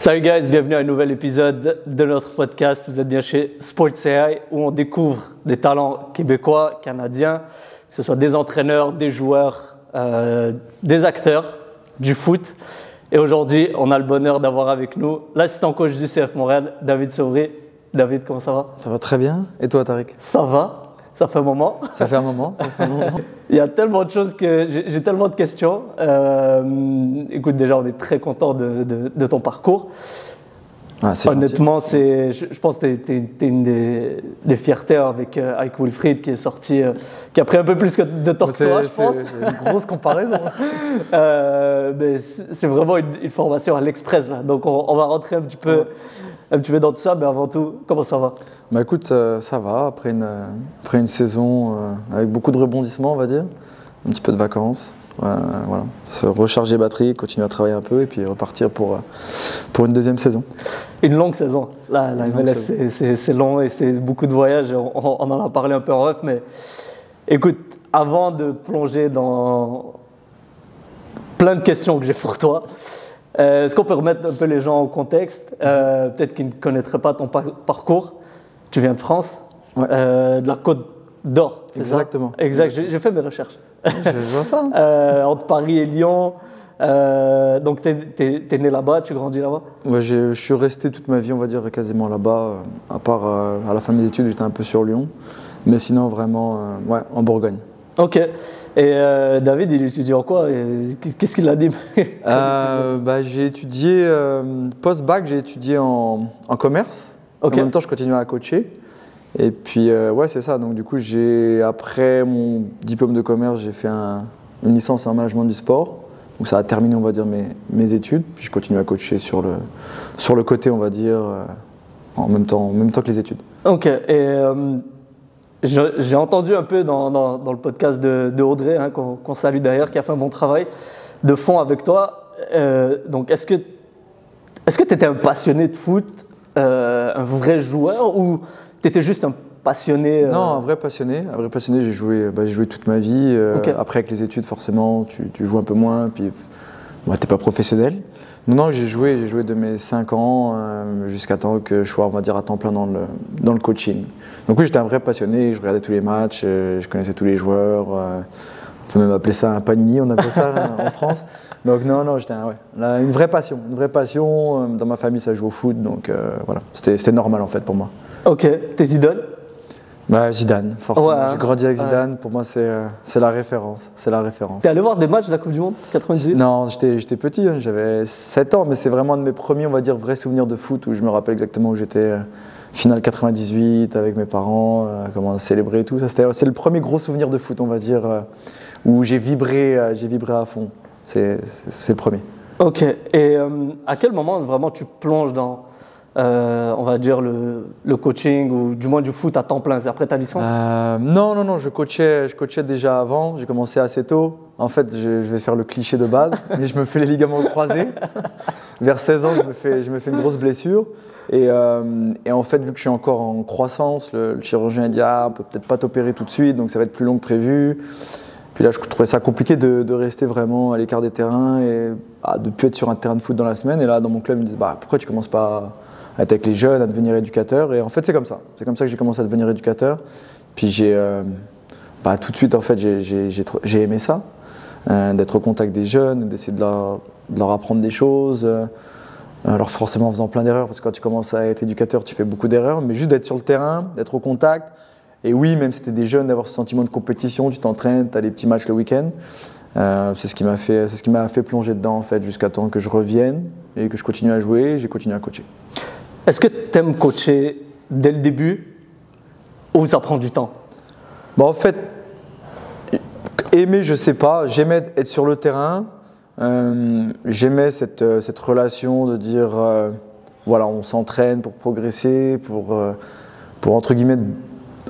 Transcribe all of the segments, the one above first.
Salut guys, bienvenue à un nouvel épisode de notre podcast. Vous êtes bien chez Sports AI où on découvre des talents québécois, canadiens, que ce soit des entraîneurs, des joueurs, des acteurs du foot. Et aujourd'hui, on a le bonheur d'avoir avec nous l'assistant coach du CF Montréal, David Sauvry. David, comment ça va? Ça va très bien. Et toi, Tariq? Ça va, ça fait un moment. Ça fait un moment. Il y a tellement de choses que j'ai tellement de questions. Écoute, déjà, on est très content de ton parcours. Ah, honnêtement, je pense que tu es une des fiertés avec Wilfried qui est sorti, qui a pris un peu plus de temps que toi, je pense. C'est une grosse comparaison. Mais c'est vraiment une formation à l'express, là. Donc, on va rentrer un petit peu dans tout ça. Mais avant tout, comment ça va? Bah écoute, ça va. Après une saison avec beaucoup de rebondissements, on va dire. Un petit peu de vacances. Voilà. Se recharger les batteries, continuer à travailler un peu et puis repartir pour une deuxième saison. Une longue saison. Là, la MLS, c'est long et c'est beaucoup de voyages. On en a parlé un peu en off, mais écoute, avant de plonger dans plein de questions que j'ai pour toi, est-ce qu'on peut remettre un peu les gens au contexte? Peut-être qu'ils ne connaîtraient pas ton parcours. Tu viens de France, de la Côte d'Or, c'est Exactement. Ça? Exact, j'ai fait mes recherches. Je vois ça. Entre Paris et Lyon. Donc, tu es né là-bas, tu grandis là-bas? Ouais, je suis resté toute ma vie, on va dire, quasiment là-bas. À part à la fin de mes études, j'étais un peu sur Lyon. Mais sinon, vraiment, en Bourgogne. Ok. Et David, il étudie en quoi? Qu'est-ce qu'il a dit? J'ai étudié, post-bac, j'ai étudié en commerce. Okay. En même temps, je continuais à coacher. Et puis, c'est ça. Donc, du coup, après mon diplôme de commerce, j'ai fait une licence en management du sport. Donc, ça a terminé, on va dire, mes études. Puis, je continue à coacher sur le côté, on va dire, en même temps que les études. Ok. Et j'ai entendu un peu dans le podcast de Audrey, qu'on salue d'ailleurs, qui a fait un bon travail de fond avec toi. Donc, est-ce que tu étais un passionné de foot, un vrai joueur, ou tu étais juste un passionné? Non, un vrai passionné. J'ai joué toute ma vie. Okay. Après, avec les études, forcément, tu joues un peu moins. Puis, t'es pas professionnel. Non, j'ai joué de mes 5 ans jusqu'à temps que je sois, on va dire, à temps plein dans le coaching. Donc oui, j'étais un vrai passionné. Je regardais tous les matchs, je connaissais tous les joueurs. On peut même appeler ça un panini, on appelle ça en France. Donc non, j'étais une vraie passion. Dans ma famille, ça joue au foot, donc voilà. C'était normal en fait pour moi. Ok. Tes idoles? Zidane, forcément. Ouais, j'ai grandi avec Zidane. Pour moi, c'est la référence. T'es allé voir des matchs de la Coupe du Monde 98? Non, j'étais petit, j'avais 7 ans, mais c'est vraiment un de mes premiers, on va dire, vrais souvenirs de foot où je me rappelle exactement où j'étais. Finale 98 avec mes parents, comment on célébrait et tout. C'est le premier gros souvenir de foot, on va dire, où j'ai vibré à fond. C'est le premier. Ok. Et à quel moment vraiment tu plonges dans, on va dire, le coaching ou du moins du foot à temps plein? C'est après ta licence? Non, je coachais déjà avant. J'ai commencé assez tôt. En fait, je vais faire le cliché de base, mais je me fais les ligaments croisés. Vers 16 ans, je me fais une grosse blessure. Et en fait, vu que je suis encore en croissance, le chirurgien a dit on peut peut-être pas t'opérer tout de suite, donc ça va être plus long que prévu. Puis là, je trouvais ça compliqué de rester vraiment à l'écart des terrains et de ne plus être sur un terrain de foot dans la semaine. Et là, dans mon club, ils me disent pourquoi tu commences pas à être avec les jeunes, à devenir éducateur? Et en fait, c'est comme ça. C'est comme ça que j'ai commencé à devenir éducateur. Puis tout de suite, en fait, j'ai aimé ça, d'être au contact des jeunes, d'essayer de leur apprendre des choses. Alors forcément en faisant plein d'erreurs, parce que quand tu commences à être éducateur, tu fais beaucoup d'erreurs, mais juste d'être sur le terrain, d'être au contact. Et oui, même si tu es des jeunes, d'avoir ce sentiment de compétition, tu t'entraînes, tu as des petits matchs le week-end. C'est ce qui m'a fait plonger dedans en fait, jusqu'à temps que je revienne et que je continue à jouer, j'ai continué à coacher. Est-ce que tu aimes coacher dès le début ou ça prend du temps? En fait, aimer, je sais pas, j'aimais être sur le terrain. J'aimais cette relation de dire on s'entraîne pour progresser, pour entre guillemets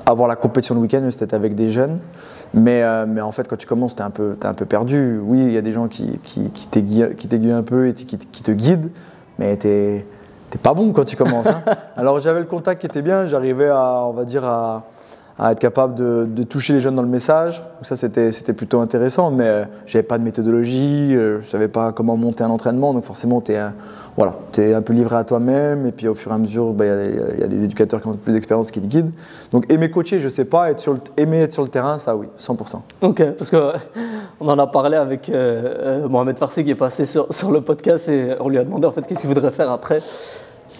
avoir la compétition le week-end, c'était avec des jeunes. Mais en fait, quand tu commences, t'es un peu perdu. Oui, il y a des gens qui t'aiguillent un peu et qui te guident, mais t'es pas bon quand tu commences. Hein. Alors j'avais le contact qui était bien, j'arrivais à à être capable de toucher les jeunes dans le message. Donc ça, c'était plutôt intéressant, mais j'avais pas de méthodologie, je savais pas comment monter un entraînement, donc forcément, tu es un peu livré à toi-même, et puis au fur et à mesure, y a des éducateurs qui ont plus d'expérience qui te guident. Donc aimer coacher, je sais pas, aimer être sur le terrain, ça oui, 100%. Ok, parce qu'on en a parlé avec Mohamed Farsi qui est passé sur le podcast et on lui a demandé en fait qu'est-ce qu'il voudrait faire après.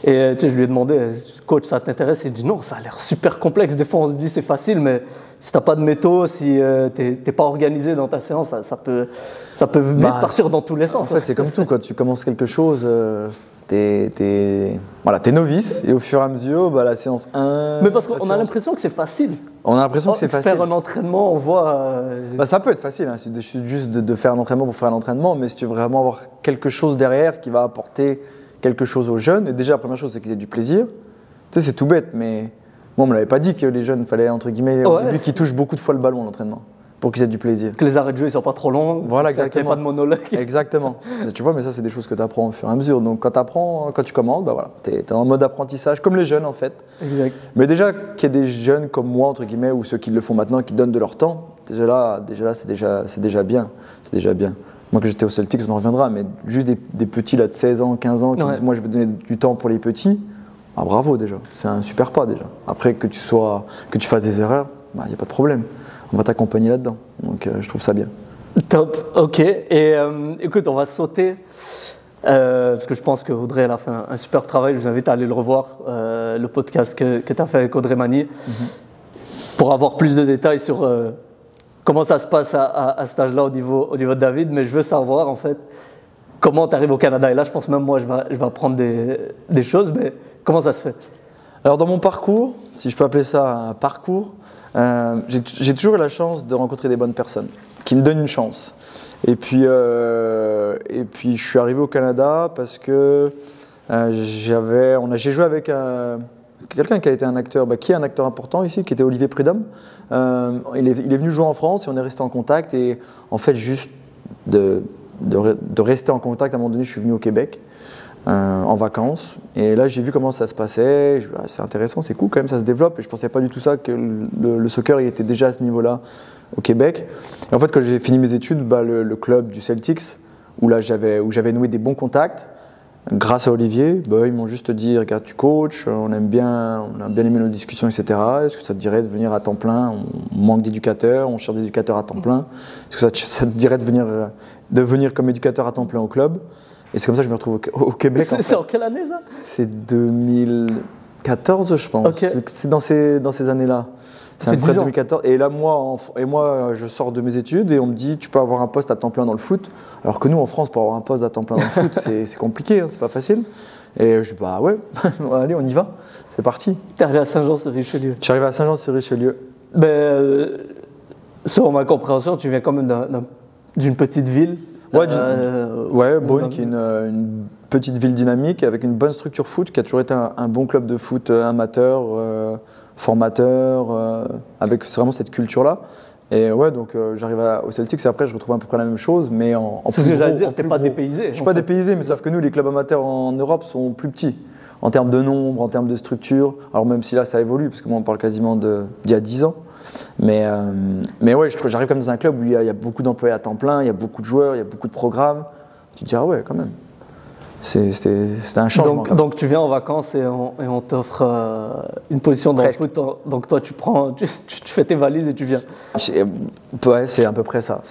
Et je lui ai demandé, coach, ça t'intéresse? Il dit non, ça a l'air super complexe. Des fois, on se dit c'est facile, mais si t'as pas de méthode, si t'es pas organisé dans ta séance, ça peut vite partir dans tous les sens. En fait, c'est comme tout, quand tu commences quelque chose, t'es novice, et au fur et à mesure, la séance 1… Mais parce qu'on a l'impression que c'est facile. On a l'impression que c'est facile. Faire un entraînement, on voit… ça peut être facile, hein, juste de faire un entraînement pour faire un entraînement, mais si tu veux vraiment avoir quelque chose derrière qui va apporter quelque chose aux jeunes, et déjà la première chose c'est qu'ils aient du plaisir. Tu sais, c'est tout bête, mais moi on me l'avait pas dit que les jeunes fallait entre guillemets au début qu'ils touchent beaucoup de fois le ballon à l'entraînement pour qu'ils aient du plaisir. Que les arrêts de jeu ils soient pas trop longs. Voilà, exactement. Qu'il n'y ait pas de monologue. Exactement. Tu vois, mais ça c'est des choses que tu apprends au fur et à mesure. Donc quand tu commences, tu es en mode apprentissage comme les jeunes en fait. Exact. Mais déjà qu'il y ait des jeunes comme moi entre guillemets ou ceux qui le font maintenant qui donnent de leur temps, déjà là c'est déjà bien. C'est déjà bien. Moi, quand j'étais au Celtics, on en reviendra, mais juste des petits là, de 16 ans, 15 ans qui disent « moi, je veux donner du temps pour les petits », bravo déjà, c'est un super pas déjà. Après, que tu fasses des erreurs, il n'y a pas de problème. On va t'accompagner là-dedans. Donc, je trouve ça bien. Top, ok. Et écoute, on va sauter, parce que je pense qu'Audrey elle a fait un superbe travail. Je vous invite à aller le revoir, le podcast que tu as fait avec Audrey Magny, pour avoir plus de détails sur… comment ça se passe à cet âge-là au niveau de David, mais je veux savoir en fait comment tu arrives au Canada. Et là, je pense même moi, je vais apprendre des choses, mais comment ça se fait? Alors dans mon parcours, si je peux appeler ça un parcours, j'ai toujours eu la chance de rencontrer des bonnes personnes qui me donnent une chance. Et puis je suis arrivé au Canada parce que j'ai joué avec quelqu'un qui a été un acteur, qui est un acteur important ici, qui était Olivier Prudhomme. Il est venu jouer en France et on est resté en contact. Et en fait, juste de rester en contact, à un moment donné, je suis venu au Québec en vacances. Et là, j'ai vu comment ça se passait. C'est intéressant, c'est cool quand même, ça se développe. Et je ne pensais pas du tout ça, que le soccer il était déjà à ce niveau-là au Québec. Et en fait, quand j'ai fini mes études, le club du Celtics, où j'avais noué des bons contacts, grâce à Olivier, ils m'ont juste dit « Regarde, tu coaches, on a bien aimé nos discussions, etc. Est-ce que ça te dirait de venir à temps plein? On manque d'éducateurs, on cherche des éducateurs à temps plein. Est-ce que ça te dirait de venir comme éducateur à temps plein au club ?» Et c'est comme ça que je me retrouve au Québec. C'est en quelle année ça? C'est 2014, je pense. Okay. C'est dans ces années-là. C'est à peu près 2014. Et là, moi, je sors de mes études et on me dit tu peux avoir un poste à temps plein dans le foot. Alors que nous, en France, pour avoir un poste à temps plein dans le foot, c'est compliqué, c'est pas facile. Et je dis ouais, allez, on y va. C'est parti. T'es arrivé à Saint-Jean-sur-Richelieu. Je suis arrivé à Saint-Jean-sur-Richelieu. Selon ma compréhension, tu viens quand même d'une petite ville. Beaune, qui est une petite ville dynamique avec une bonne structure foot, qui a toujours été un bon club de foot amateur, formateur, avec vraiment cette culture-là. Et donc j'arrive au Celtics et après je retrouve à peu près la même chose, mais en c'est ce que j'allais dire, t'es pas dépaysé. Je suis pas dépaysé, mais sauf que nous, les clubs amateurs en Europe sont plus petits, en termes de nombre, en termes de structure. Alors même si là ça évolue, parce que moi on parle quasiment d'il y a 10 ans. Mais ouais, j'arrive comme dans un club où il y a beaucoup d'employés à temps plein, il y a beaucoup de joueurs, il y a beaucoup de programmes. Tu te dis ouais, quand même. C'était un changement. Donc tu viens en vacances et on t'offre une position dans le foot. Donc toi tu fais tes valises et tu viens. Ouais, c'est à peu près ça.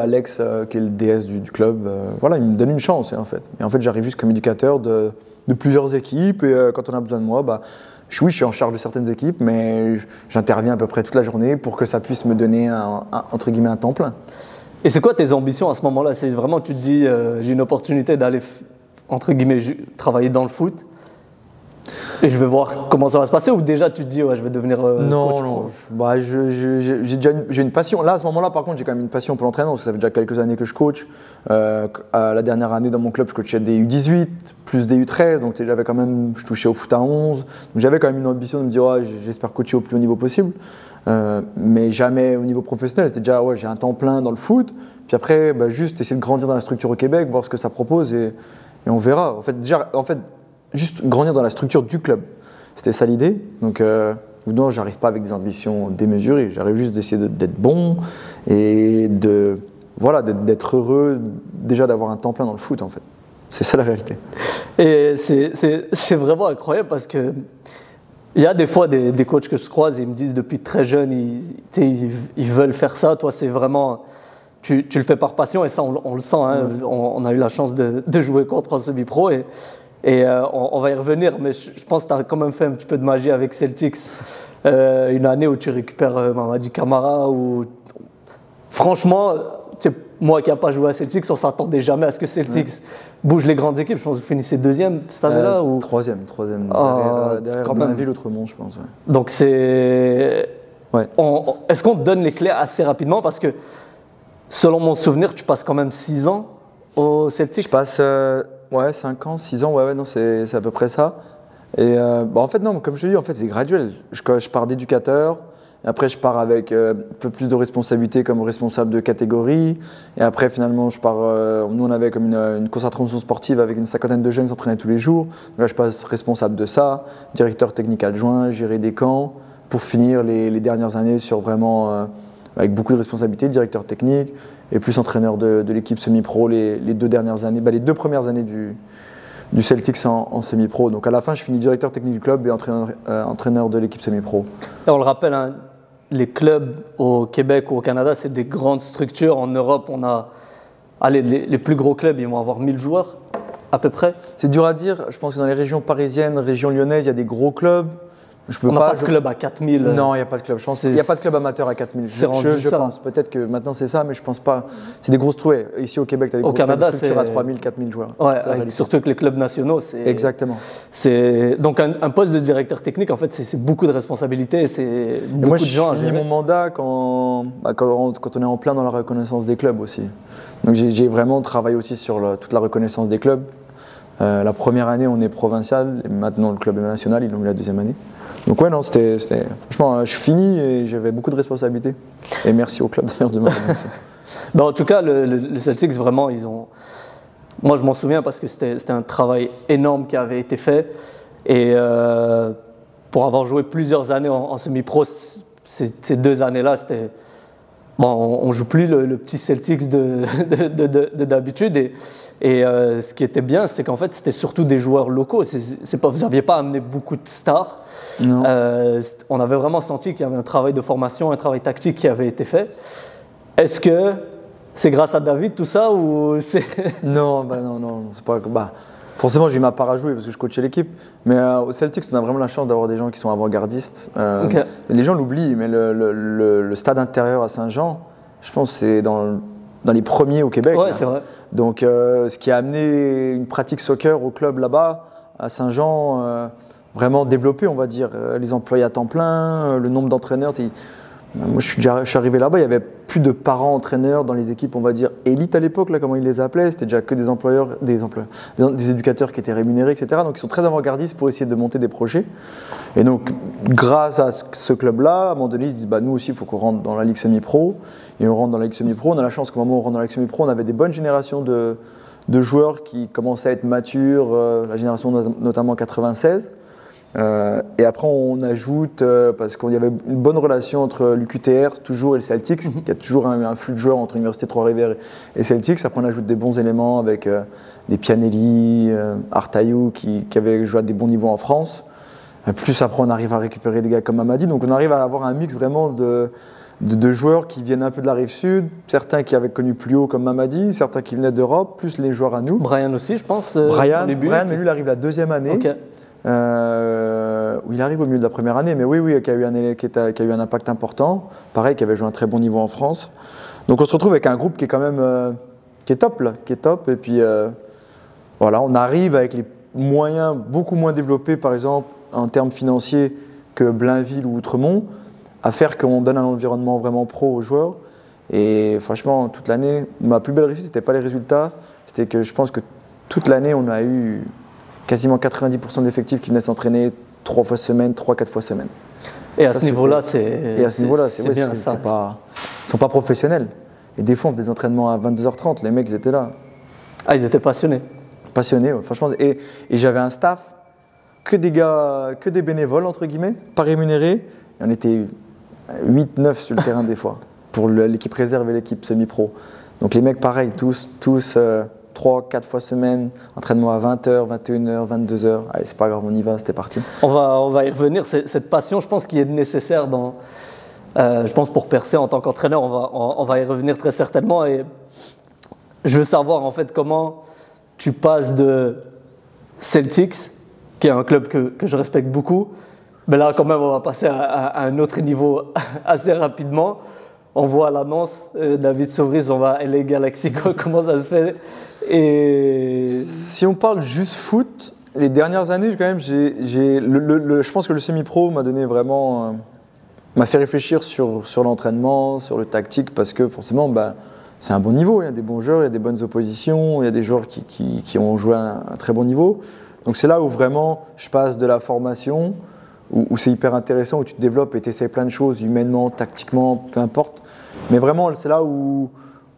Alex, qui est le DS du club, il me donne une chance en fait. Et en fait, j'arrive juste comme éducateur de plusieurs équipes et quand on a besoin de moi, je suis en charge de certaines équipes, mais j'interviens à peu près toute la journée pour que ça puisse me donner entre guillemets un temps plein. Et c'est quoi tes ambitions à ce moment-là? C'est vraiment, tu te dis, j'ai une opportunité d'aller, entre guillemets, travailler dans le foot et je vais voir comment ça va se passer, ou déjà tu te dis, je vais devenir coach pro? J'ai une passion. Là, à ce moment-là, par contre, j'ai quand même une passion pour l'entraînement, parce que ça fait déjà quelques années que je coach. La dernière année, dans mon club, je coachais des U18, plus des U13, donc je touchais au foot à 11. Donc j'avais quand même une ambition de me dire, j'espère coacher au plus haut niveau possible. Mais jamais au niveau professionnel, c'était déjà j'ai un temps plein dans le foot, puis après juste essayer de grandir dans la structure au Québec, voir ce que ça propose et on verra. En fait, juste grandir dans la structure du club, c'était ça l'idée. Donc Ou non, j'arrive pas avec des ambitions démesurées. J'arrive juste d'essayer d'être bon et d'être heureux déjà d'avoir un temps plein dans le foot en fait. C'est ça la réalité. Et c'est vraiment incroyable parce que il y a des fois des coachs que je croise et ils me disent depuis très jeune, ils veulent faire ça. Toi, c'est vraiment, tu le fais par passion et ça, on le sent. Hein. On a eu la chance de jouer contre en semi-pro et on va y revenir. Mais je pense que tu as quand même fait un petit peu de magie avec Celtics. Une année où tu récupères Mamadi Camara. Franchement, moi qui n'ai pas joué à Celtics, on ne s'attendait jamais à ce que Celtics bouge les grandes équipes. Je pense que vous finissez deuxième cette année-là ou... Troisième. Derrière Blainville, Outremont, je pense. Ouais. Donc c'est... Ouais. Est-ce qu'on te donne les clés assez rapidement? Parce que selon mon souvenir, tu passes quand même 6 ans au Celtics. Je passe 5 ans, 6 ans, non, c'est à peu près ça. Et en fait, non, comme je te dis, en fait, c'est graduel. Je pars d'éducateur. Après, je pars avec un peu plus de responsabilités comme responsable de catégorie. Et après, finalement, je pars. Nous, on avait comme une concentration sportive avec une 50aine de jeunes qui s'entraînaient tous les jours. Donc là, je passe responsable de ça, directeur technique adjoint, gérer des camps, pour finir les dernières années sur vraiment avec beaucoup de responsabilités, directeur technique et plus entraîneur de l'équipe semi-pro les 2 dernières années, les 2 premières années du Celtics en semi-pro. Donc à la fin, je finis directeur technique du club et entraîneur de l'équipe semi-pro. Et on le rappelle, hein, les clubs au Québec ou au Canada, c'est des grandes structures. En Europe, on a les plus gros clubs, ils vont avoir 1000 joueurs à peu près. C'est dur à dire. Je pense que dans les régions parisiennes, région lyonnaise, il y a des gros clubs. On n'a pas de club à 4000. Non, il n'y a pas de club. Je pense qu'il n'y a pas de club amateur à 4000. Je pense. Peut-être que maintenant c'est ça, mais je ne pense pas. C'est des grosses trouées. Ici au Québec, tu as des structures à 3000, 4000 joueurs. Ouais, surtout que les clubs nationaux, c'est. Exactement. Donc un poste de directeur technique, en fait, c'est beaucoup de responsabilités. C'est beaucoup de gens à gérer. J'ai mon mandat quand on est en plein dans la reconnaissance des clubs aussi. Donc j'ai vraiment travaillé aussi sur toute la reconnaissance des clubs. La première année, on est provincial. Et maintenant, le club est national. Ils l'ont eu la deuxième année. Donc ouais, non, c'était franchement, je finis et j'avais beaucoup de responsabilités. Et merci au club d'ailleurs de me donner ça. En tout cas, le Celtics, vraiment, ils ont... Moi, je m'en souviens parce que c'était un travail énorme qui avait été fait. Et pour avoir joué plusieurs années en semi-pro, ces 2 années-là, c'était... Bon, on ne joue plus le petit Celtics de d'habitude. Et ce qui était bien, c'est qu'en fait, c'était surtout des joueurs locaux. Vous n'aviez pas amené beaucoup de stars. On avait vraiment senti qu'il y avait un travail de formation, un travail tactique qui avait été fait. Est-ce que c'est grâce à David tout ça ou c'est... Non, c'est pas... Forcément, j'ai eu ma part à jouer parce que je coachais l'équipe. Mais au Celtics, on a vraiment la chance d'avoir des gens qui sont avant-gardistes. Okay. Les gens l'oublient, mais le stade intérieur à Saint-Jean, je pense que c'est dans les premiers au Québec. Ouais, c'est vrai. Donc, ce qui a amené une pratique soccer au club là-bas, à Saint-Jean, vraiment développé, on va dire. Les employés à temps plein, le nombre d'entraîneurs. Moi, je suis arrivé là-bas, il n'y avait plus de parents entraîneurs dans les équipes, on va dire, élites à l'époque, là, comment ils les appelaient. C'était déjà que des éducateurs qui étaient rémunérés, etc. Donc, ils sont très avant-gardistes pour essayer de monter des projets. Et donc, grâce à ce club-là, à un moment donné, ils se disent, nous aussi, il faut qu'on rentre dans la Ligue semi-pro. Et on rentre dans la Ligue semi-pro. On a la chance qu'au moment où on rentre dans la Ligue semi-pro, on avait des bonnes générations de joueurs qui commençaient à être matures, la génération notamment 96. Et après, on ajoute, parce qu'il y avait une bonne relation entre l'UQTR, toujours, et le Celtics, qui a toujours un flux de joueurs entre l'Université Trois-Rivières et Celtics. Après, on ajoute des bons éléments avec des Pianelli, Artaïou, qui avaient joué à des bons niveaux en France. Plus après, on arrive à récupérer des gars comme Mamadi. Donc, on arrive à avoir un mix vraiment de joueurs qui viennent un peu de la rive sud, certains qui avaient connu plus haut comme Mamadi, certains qui venaient d'Europe, plus les joueurs à nous. Brian aussi, je pense. Brian, mais lui, il arrive la 2e année. Okay. Il arrive au milieu de la première année, mais oui, qui a eu un impact important. Pareil, qui avait joué un très bon niveau en France. Donc on se retrouve avec un groupe qui est quand même qui est top là, qui est top. Et puis voilà, on arrive avec les moyens beaucoup moins développés, par exemple en termes financiers que Blainville ou Outremont, à faire qu'on donne un environnement vraiment pro aux joueurs. Et franchement, toute l'année, ma plus belle réussite, c'était pas les résultats, c'était que je pense que toute l'année, on a eu quasiment 90% d'effectifs qui venaient s'entraîner 3 fois semaine, 3-4 fois semaine. Et à ce niveau-là, c'est bien ça. Ils ne sont pas professionnels. Et des fois, on fait des entraînements à 22h30, les mecs, ils étaient là. Ah, ils étaient passionnés. Passionnés, ouais, franchement. Et j'avais un staff que des gars, que des bénévoles, entre guillemets, pas rémunérés. Et on était 8-9 sur le terrain des fois, pour l'équipe réserve et l'équipe semi-pro. Donc les mecs, pareil, tous 3-4 fois semaine, entraînement à 20h, 21h, 22h. Allez, c'est pas grave, on y va, c'était parti. On va y revenir. Cette passion, je pense, qui est nécessaire je pense pour percer en tant qu'entraîneur. On va y revenir très certainement. Et je veux savoir en fait comment tu passes de Celtics, qui est un club que je respecte beaucoup, mais là quand même on va passer à un autre niveau assez rapidement. On voit l'annonce, David Sauvris, on va à LA Galaxy, comment ça se fait? Et si on parle juste foot, les dernières années quand même, je pense que le semi-pro m'a donné vraiment, m'a fait réfléchir sur l'entraînement, sur le tactique, parce que forcément, c'est un bon niveau. Il y a des bons joueurs, il y a des bonnes oppositions, il y a des joueurs qui ont joué à un très bon niveau. Donc c'est là où vraiment je passe de la formation, où c'est hyper intéressant, où tu te développes et tu essaies plein de choses, humainement, tactiquement, peu importe. Mais vraiment, c'est là où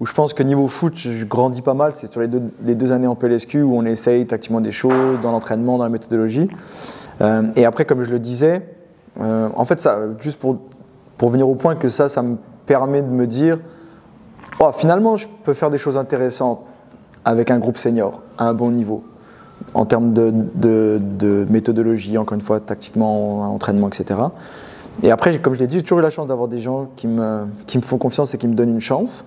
je pense que niveau foot, je grandis pas mal. C'est sur les deux années en PLSQ où on essaye tactiquement des choses, dans l'entraînement, dans la méthodologie. Et après, comme je le disais, en fait, ça, juste pour venir au point que ça me permet de me dire oh, finalement, je peux faire des choses intéressantes avec un groupe senior à un bon niveau, en termes de méthodologie, encore une fois, tactiquement, entraînement, etc. Et après, comme je l'ai dit, j'ai toujours eu la chance d'avoir des gens qui me font confiance et qui me donnent une chance.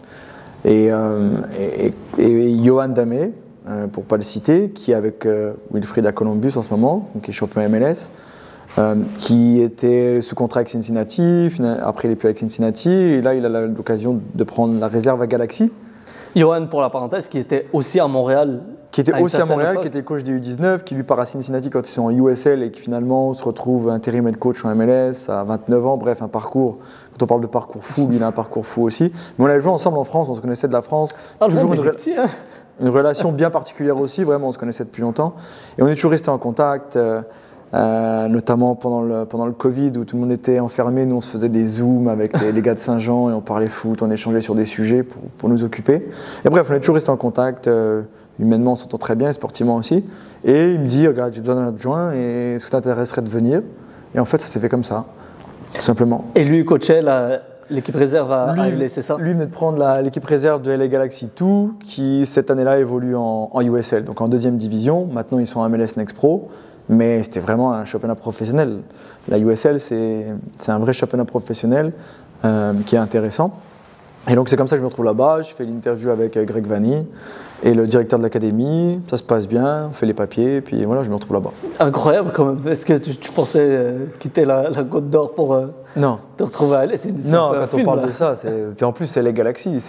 Et Johan Damé, pour ne pas le citer, qui est avec Wilfried à Columbus en ce moment, donc qui est champion MLS, qui était sous contrat avec Cincinnati, après il n'est plus avec Cincinnati, et là il a l'occasion de prendre la réserve à Galaxy. Johan, pour la parenthèse, qui était aussi à Montréal. Qui était aussi à Montréal, qui était coach des U19, qui lui part à Cincinnati quand ils sont en USL et qui finalement se retrouve intérim head coach en MLS à 29 ans. Bref, un parcours, quand on parle de parcours fou, lui il a un parcours fou aussi. Mais on a joué ensemble en France, on se connaissait de la France. Toujours une relation bien particulière aussi, vraiment, on se connaissait depuis longtemps. Et on est toujours resté en contact, notamment pendant le Covid où tout le monde était enfermé. Nous on se faisait des zooms avec les gars de Saint-Jean et on parlait foot, on échangeait sur des sujets pour nous occuper. Et bref, on est toujours resté en contact. Humainement, on s'entend très bien, et sportivement aussi. Et il me dit, regarde, j'ai besoin d'un adjoint, et est-ce que t'intéresserait de venir? Et en fait, ça s'est fait comme ça, tout simplement. Et lui, il coachait l'équipe réserve à LA, c'est ça? Lui venait de prendre l'équipe réserve de LA Galaxy 2, qui cette année-là évolue en USL, donc en deuxième division. Maintenant, ils sont en MLS Next Pro, mais c'était vraiment un championnat professionnel. La USL, c'est un vrai championnat professionnel qui est intéressant. Et donc, c'est comme ça que je me retrouve là-bas. Je fais l'interview avec Greg Vanny et le directeur de l'académie. Ça se passe bien, on fait les papiers, et puis voilà, je me retrouve là-bas. Incroyable quand même. Est-ce que tu pensais quitter la Côte d'Or pour te retrouver à LA? Non, quand on parle de ça, puis en plus, c'est les Galaxies.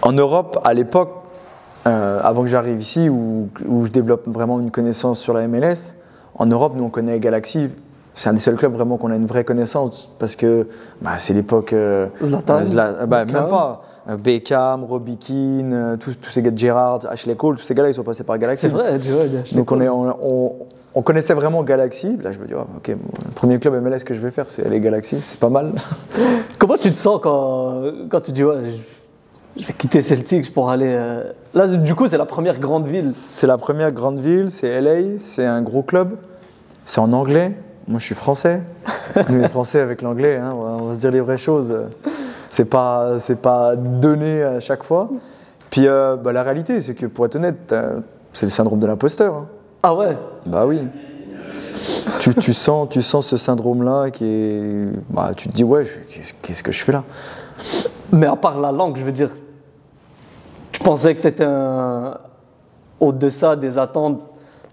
En Europe, à l'époque, avant que j'arrive ici, où je développe vraiment une connaissance sur la MLS, en Europe, nous, on connaît Galaxy. C'est un des seuls clubs vraiment qu'on a une vraie connaissance parce que c'est l'époque. Zlatan. Même pas. Beckham, Robbie Keane, tous ces gars de Gerrard, Ashley Cole, tous ces gars-là, ils sont passés par Galaxy. C'est vrai, donc on connaissait vraiment Galaxy. Là, je me dis, ok, le premier club MLS que je vais faire, c'est les Galaxy, c'est pas mal. Comment tu te sens quand tu dis, ouais, je vais quitter Celtics pour aller. Là, du coup, c'est la première grande ville. C'est la première grande ville, c'est LA, c'est un gros club, c'est en anglais. Moi, je suis français. Nous, les Français avec l'anglais, hein, on va se dire les vraies choses. C'est pas donné à chaque fois. Puis la réalité, c'est que pour être honnête, c'est le syndrome de l'imposteur. Hein. Ah ouais? Bah oui. Tu sens ce syndrome-là qui est. Tu te dis, ouais, qu'est-ce que je fais là? Mais à part la langue, je veux dire, tu pensais que tu étais au-deçà des attentes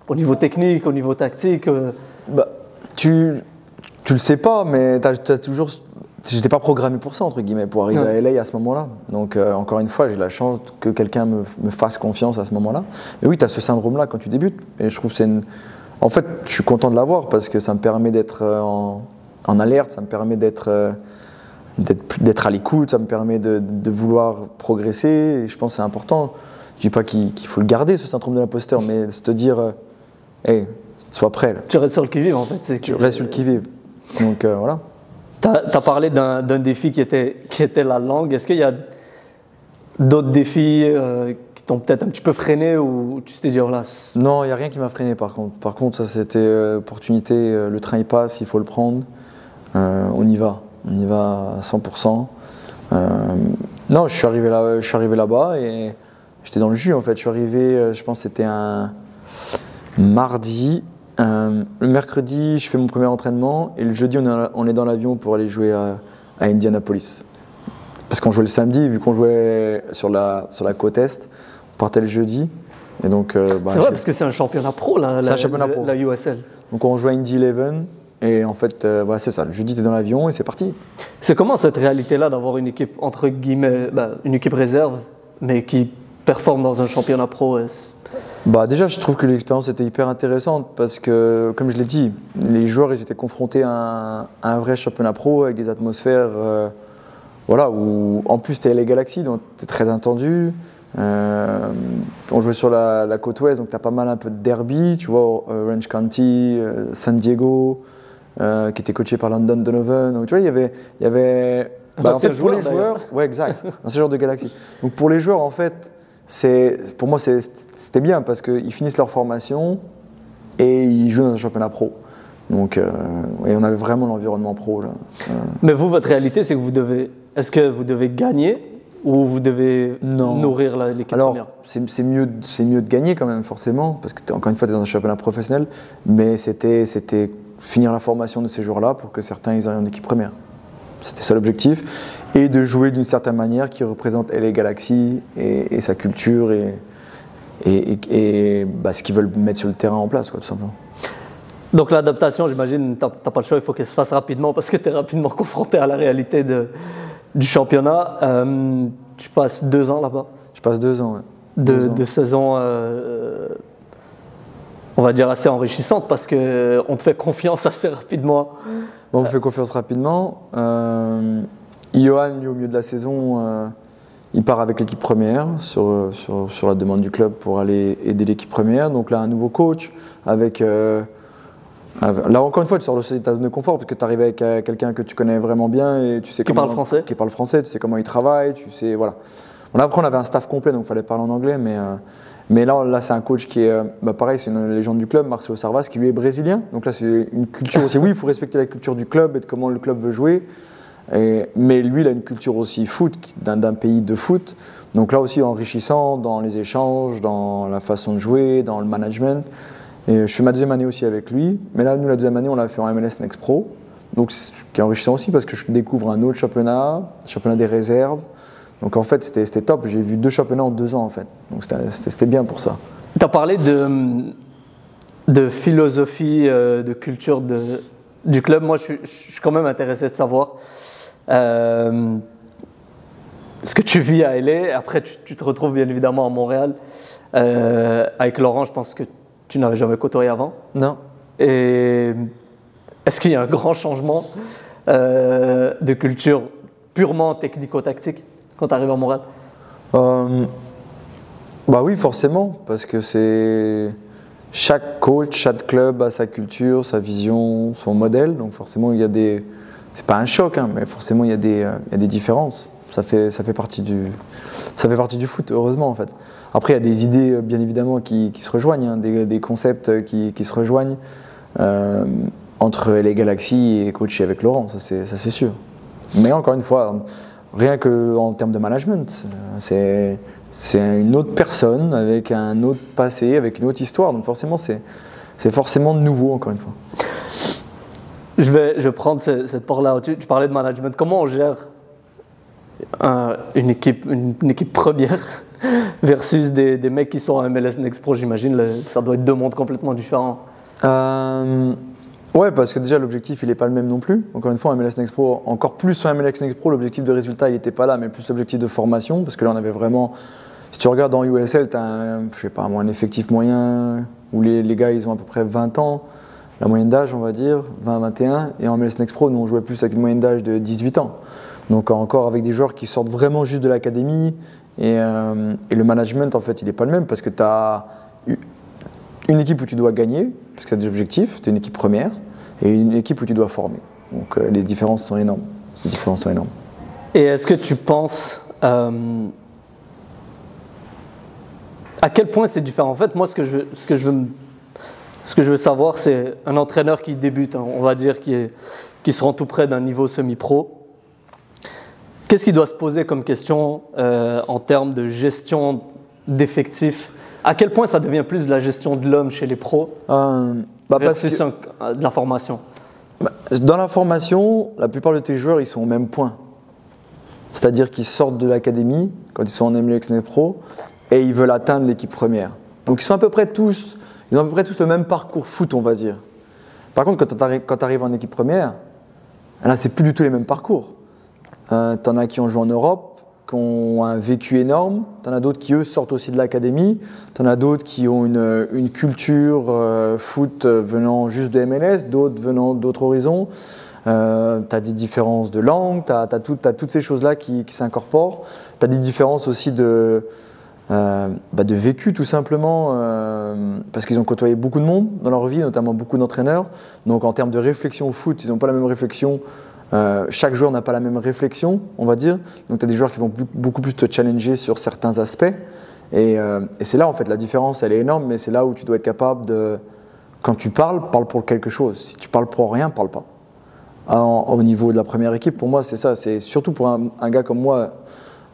au niveau technique, au niveau tactique Tu le sais pas, mais t'as toujours. J'étais pas programmé pour ça, entre guillemets, pour arriver à LA à ce moment-là. Donc, encore une fois, j'ai la chance que quelqu'un me fasse confiance à ce moment-là. Mais oui, tu as ce syndrome-là quand tu débutes. Et je trouve que c'est En fait, je suis content de l'avoir parce que ça me permet d'être en alerte, ça me permet d'être à l'écoute, ça me permet de vouloir progresser. Et je pense que c'est important. Je dis pas qu'il faut le garder, ce syndrome de l'imposteur, mais de te dire, hey, sois prêt. Là. Tu restes sur le qui-vive, en fait. Tu restes sur le qui-vive. Donc, voilà. Tu as parlé d'un défi qui était la langue. Est-ce qu'il y a d'autres défis qui t'ont peut-être un petit peu freiné ou tu t'es dit, oh là, Non, il n'y a rien qui m'a freiné par contre. Par contre, ça c'était opportunité, le train il passe, il faut le prendre. On y va à 100%. Non, je suis arrivé là-bas et j'étais dans le jus en fait. Je suis arrivé, je pense que c'était un mardi. Le mercredi, je fais mon premier entraînement et le jeudi, on est dans l'avion pour aller jouer à Indianapolis. Parce qu'on jouait le samedi, vu qu'on jouait sur la côte Est, on partait le jeudi. Et donc, c'est vrai, parce que c'est un championnat pro, la USL. Donc on jouait à Indy 11 et en fait, c'est ça. Le jeudi, tu es dans l'avion et c'est parti. C'est comment cette réalité-là d'avoir une équipe, entre guillemets, une équipe réserve, mais qui performe dans un championnat pro? Déjà, je trouve que l'expérience était hyper intéressante parce que, comme je l'ai dit, les joueurs ils étaient confrontés à un vrai championnat pro avec des atmosphères où en plus tu es les Galaxy, donc tu es très attendu. On jouait sur la côte ouest, donc tu as pas mal un peu de derby, tu vois, Orange County, San Diego, qui était coaché par Landon Donovan. Donc tu vois, il y avait en fait, pour les joueurs, ouais, exact, dans ce genre de Galaxy. Donc pour les joueurs, en fait, pour moi, c'était bien parce qu'ils finissent leur formation et ils jouent dans un championnat pro. Donc, et on avait vraiment l'environnement pro. Là. Mais vous, votre réalité, c'est que est-ce que vous devez gagner ou vous devez nourrir l'équipe première? C'est mieux de gagner quand même, forcément, parce que encore une fois, tu es dans un championnat professionnel, mais c'était finir la formation de ces joueurs-là pour que certains ils aient une équipe première. C'était ça l'objectif. Et de jouer d'une certaine manière qui représente LA Galaxy et sa culture et ce qu'ils veulent mettre sur le terrain en place, quoi, tout simplement. Donc l'adaptation, j'imagine, tu n'as pas le choix, il faut qu'elle se fasse rapidement parce que tu es rapidement confronté à la réalité du championnat. Tu passes 2 ans là-bas? Je passe 2 ans, ouais. De saison, on va dire, assez enrichissante parce qu'on te fait confiance assez rapidement. On me fait confiance rapidement. Johan, lui, au milieu de la saison, il part avec l'équipe première sur la demande du club pour aller aider l'équipe première. Donc là, un nouveau coach avec... là, encore une fois, tu sors de ta zone de confort parce que tu arrives avec quelqu'un que tu connais vraiment bien et tu sais qui parle français, tu sais comment il travaille, tu sais, voilà. Bon, après, on avait un staff complet, donc il fallait parler en anglais, mais là, c'est un coach qui est, pareil, c'est une légende du club, Marcelo Sarvas, qui lui est brésilien. Donc là, c'est une culture aussi. Oui, il faut respecter la culture du club et de comment le club veut jouer. Mais lui, il a une culture aussi foot, d'un pays de foot. Donc là aussi, enrichissant dans les échanges, dans la façon de jouer, dans le management. Et je fais ma 2e année aussi avec lui. Mais là, nous, la 2e année, on l'a fait en MLS Next Pro. Donc, ce qui est enrichissant aussi parce que je découvre un autre championnat des réserves. Donc en fait, c'était top. J'ai vu 2 championnats en 2 ans, en fait. Donc c'était bien pour ça. Tu as parlé de philosophie, de culture du club. Moi, je suis quand même intéressé de savoir ce que tu vis à LA. Après, tu te retrouves bien évidemment à Montréal. Avec Laurent, je pense que tu n'avais jamais côtoyé avant. Non. Et est-ce qu'il y a un grand changement de culture purement technico-tactique quand tu arrives à Montréal? Oui, forcément, parce que chaque coach, chaque club a sa culture, sa vision, son modèle. Donc forcément, il y a c'est pas un choc, hein, mais forcément il y a des différences. Ça fait partie du foot, heureusement en fait. Après, il y a des idées, bien évidemment, qui se rejoignent, hein, des concepts qui se rejoignent entre les Galaxy et coacher avec Laurent, ça c'est sûr. Mais encore une fois, rien qu'en termes de management, c'est une autre personne avec un autre passé, avec une autre histoire. Donc forcément, c'est forcément nouveau, encore une fois. Je vais prendre cette part-là. Tu parlais de management. Comment on gère une équipe première versus des mecs qui sont à MLS Next Pro? J'imagine ça doit être 2 mondes complètement différents. Ouais, parce que déjà l'objectif il n'est pas le même non plus. Encore une fois, en MLS Next Pro, encore plus sur MLS Next Pro, l'objectif de résultat il n'était pas là, mais plus l'objectif de formation, parce que là on avait vraiment. Si tu regardes dans USL, tu as un effectif moyen où les gars ils ont à peu près 20 ans, la moyenne d'âge on va dire, 20-21, et en MLS Next Pro, nous on jouait plus avec une moyenne d'âge de 18 ans. Donc encore avec des joueurs qui sortent vraiment juste de l'académie, et le management en fait il n'est pas le même, parce que tu as une équipe où tu dois gagner, parce que tu as des objectifs, tu es une équipe première, et une équipe où tu dois former. Donc les différences sont énormes. Et est-ce que tu penses À quel point c'est différent? En fait, moi, ce que je veux savoir, c'est un entraîneur qui débute, hein, on va dire, qui se rend tout près d'un niveau semi-pro. Qu'est-ce qu'il doit se poser comme question en termes de gestion d'effectifs? À quel point ça devient plus de la gestion de l'homme chez les pros versus de la formation? Dans la formation, la plupart de tes joueurs, ils sont au même point. C'est-à-dire qu'ils sortent de l'académie, quand ils sont en MLX Pro, et ils veulent atteindre l'équipe première. Donc ils ont à peu près tous le même parcours foot, on va dire. Par contre, quand tu arrives en équipe première, là, c'est plus du tout les mêmes parcours. T'en as qui ont joué en Europe, qui ont un vécu énorme. T'en as d'autres qui, eux, sortent aussi de l'académie. T'en as d'autres qui ont une culture foot venant juste de MLS, d'autres venant d'autres horizons. T'as des différences de langue, t'as toutes ces choses-là qui s'incorporent. T'as des différences aussi de vécu, tout simplement, parce qu'ils ont côtoyé beaucoup de monde dans leur vie, notamment beaucoup d'entraîneurs. Donc, en termes de réflexion au foot, ils n'ont pas la même réflexion. Chaque joueur n'a pas la même réflexion, on va dire. Donc, tu as des joueurs qui vont beaucoup plus te challenger sur certains aspects. Et c'est là, en fait, la différence, elle est énorme, mais c'est là où tu dois être capable de, quand tu parle pour quelque chose. Si tu parles pour rien, parle pas. Au niveau de la première équipe, pour moi, c'est ça. C'est surtout pour un gars comme moi,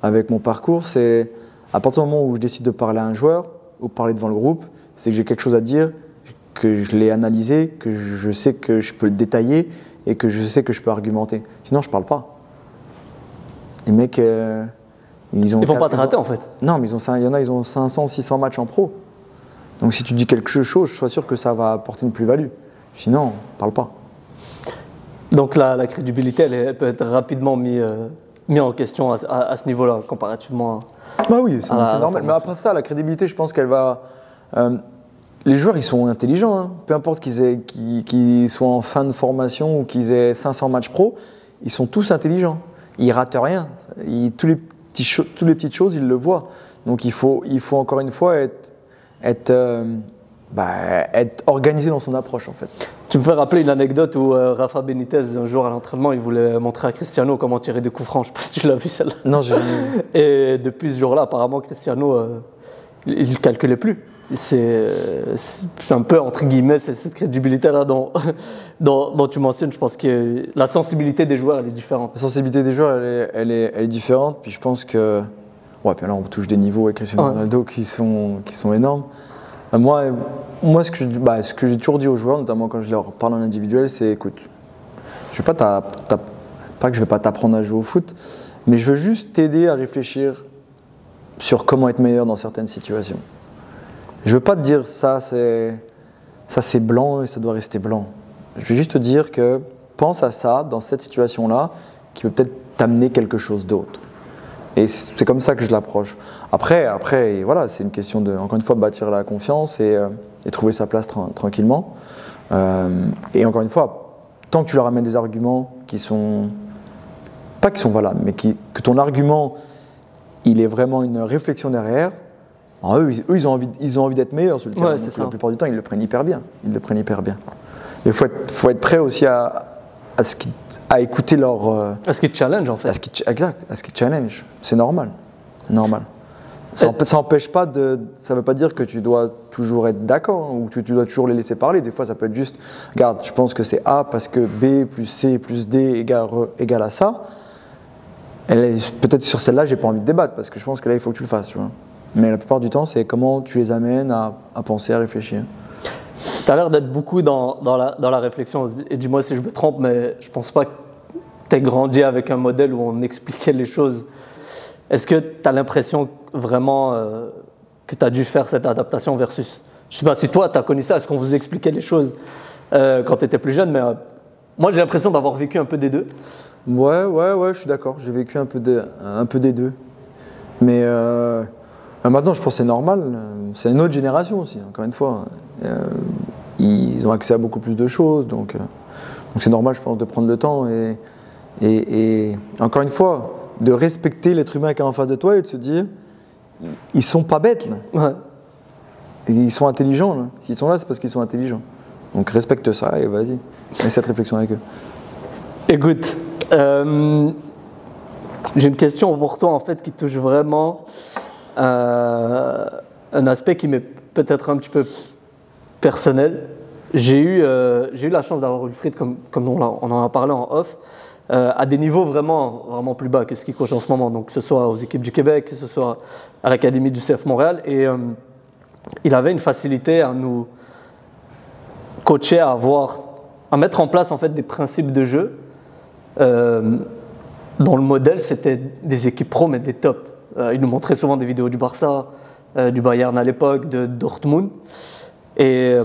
avec mon parcours, c'est à partir du moment où je décide de parler à un joueur ou parler devant le groupe, c'est que j'ai quelque chose à dire, que je l'ai analysé, que je sais que je peux le détailler et que je sais que je peux argumenter. Sinon, je ne parle pas. Les mecs, ils vont pas te rater, en fait. Non, mais il y en a, ils ont 500, 600 matchs en pro. Donc, si tu dis quelque chose, je suis sûr que ça va apporter une plus-value. Sinon, parle pas. Donc, la crédibilité, elle peut être rapidement mise en question à ce niveau-là, comparativement bah oui, c'est normal. Mais après ça, la crédibilité, je pense qu'elle va... les joueurs, ils sont intelligents. Hein. Peu importe qu'ils soient en fin de formation ou qu'ils aient 500 matchs pro, ils sont tous intelligents. Ils ratent rien. Toutes les petites choses, ils le voient. Donc il faut encore une fois être organisé dans son approche, en fait. Tu me fais rappeler une anecdote où Rafa Benitez, un jour à l'entraînement, il voulait montrer à Cristiano comment tirer des coups francs. Je ne sais pas si tu l'as vu celle-là. Non, j'ai jamais vu. Et depuis ce jour-là, apparemment, Cristiano, il ne calculait plus. C'est un peu, entre guillemets, c'est cette crédibilité-là dont tu mentionnes. Je pense que la sensibilité des joueurs, elle est différente. La sensibilité des joueurs, elle est différente. Puis je pense que... Ouais, puis là, on touche des niveaux avec Cristiano Ronaldo qui sont énormes. Moi, ce que j'ai toujours dit aux joueurs, notamment quand je leur parle en individuel, c'est écoute, je vais pas que je vais pas t'apprendre à jouer au foot, mais je veux juste t'aider à réfléchir sur comment être meilleur dans certaines situations. Je veux pas te dire ça c'est blanc et ça doit rester blanc. Je vais juste te dire que pense à ça dans cette situation-là qui peut peut-être t'amener quelque chose d'autre. Et c'est comme ça que je l'approche. Après, voilà, c'est une question de, encore une fois, bâtir la confiance et trouver sa place tranquillement. Et encore une fois, tant que tu leur amènes des arguments qui sont, pas qui sont valables, mais que ton argument, il est vraiment une réflexion derrière, alors eux, ils ont envie d'être meilleurs sur le terrain. Ouais, la plupart du temps, ils le prennent hyper bien. Il faut être prêt aussi à écouter leur... À ce qui te challenge, en fait. Exact, à ce qui te challenge. C'est normal. Ça n'empêche pas ça ne veut pas dire que tu dois toujours être d'accord ou que tu dois toujours les laisser parler. Des fois, ça peut être juste, regarde, je pense que c'est A parce que B plus C plus D égale à ça. Peut-être sur celle-là, j'ai pas envie de débattre parce que je pense que là, il faut que tu le fasses. Tu vois. Mais la plupart du temps, c'est comment tu les amènes à penser, à réfléchir. Tu as l'air d'être beaucoup dans la réflexion. Et dis-moi si je me trompe, mais je ne pense pas que tu aies grandi avec un modèle où on expliquait les choses. Est-ce que tu as l'impression vraiment que tu as dû faire cette adaptation versus... Je ne sais pas si toi, tu as connu ça. Est-ce qu'on vous expliquait les choses quand tu étais plus jeune? Mais moi, j'ai l'impression d'avoir vécu un peu des deux. Ouais, je suis d'accord. J'ai vécu un peu des deux. Mais maintenant, je pense que c'est normal. C'est une autre génération aussi, encore une fois. Ils ont accès à beaucoup plus de choses. Donc c'est normal, je pense, de prendre le temps. Et encore une fois, de respecter l'être humain qui est en face de toi et de se dire, ils sont pas bêtes là. Ouais. Ils sont intelligents là. S'ils sont là, c'est parce qu'ils sont intelligents. Donc respecte ça et vas-y, mets cette réflexion avec eux. Écoute, j'ai une question pour toi en fait qui touche vraiment un aspect qui m'est peut-être un petit peu personnel. J'ai eu la chance d'avoir Wilfried, comme on en a parlé en off, à des niveaux vraiment plus bas que ce qu'il coach en ce moment. Donc, que ce soit aux équipes du Québec, que ce soit à l'académie du CF Montréal. Et il avait une facilité à nous coacher, à mettre en place en fait des principes de jeu. Dont le modèle, c'était des équipes pro, mais des tops. Il nous montrait souvent des vidéos du Barça, du Bayern à l'époque, de Dortmund. Et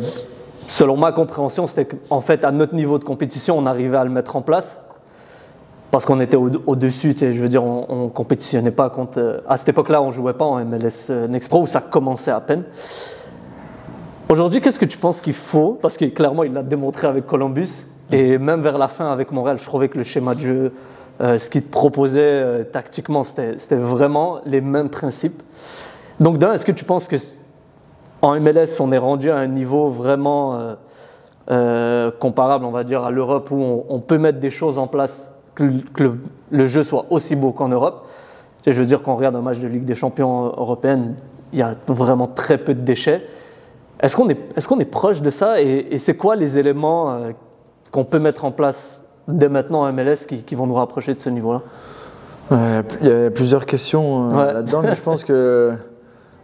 selon ma compréhension, c'était qu'en fait, à notre niveau de compétition, on arrivait à le mettre en place. Parce qu'on était au-dessus, tu sais, je veux dire, on ne compétitionnait pas contre... À cette époque-là, on ne jouait pas en MLS Next Pro, où ça commençait à peine. Aujourd'hui, qu'est-ce que tu penses qu'il faut? Parce que clairement, il l'a démontré avec Columbus. Et même vers la fin, avec Montréal, je trouvais que le schéma de jeu, ce qu'il te proposait tactiquement, c'était vraiment les mêmes principes. Donc d'un, est-ce que tu penses qu'en MLS, on est rendu à un niveau vraiment comparable, on va dire, à l'Europe, où on peut mettre des choses en place, que le jeu soit aussi beau qu'en Europe? Tu sais, je veux dire, quand on regarde un match de Ligue des Champions européenne, il y a vraiment très peu de déchets. Est-ce qu'on est proche de ça? Et c'est quoi les éléments qu'on peut mettre en place dès maintenant en MLS qui vont nous rapprocher de ce niveau-là? Il y a plusieurs questions là-dedans, mais je pense que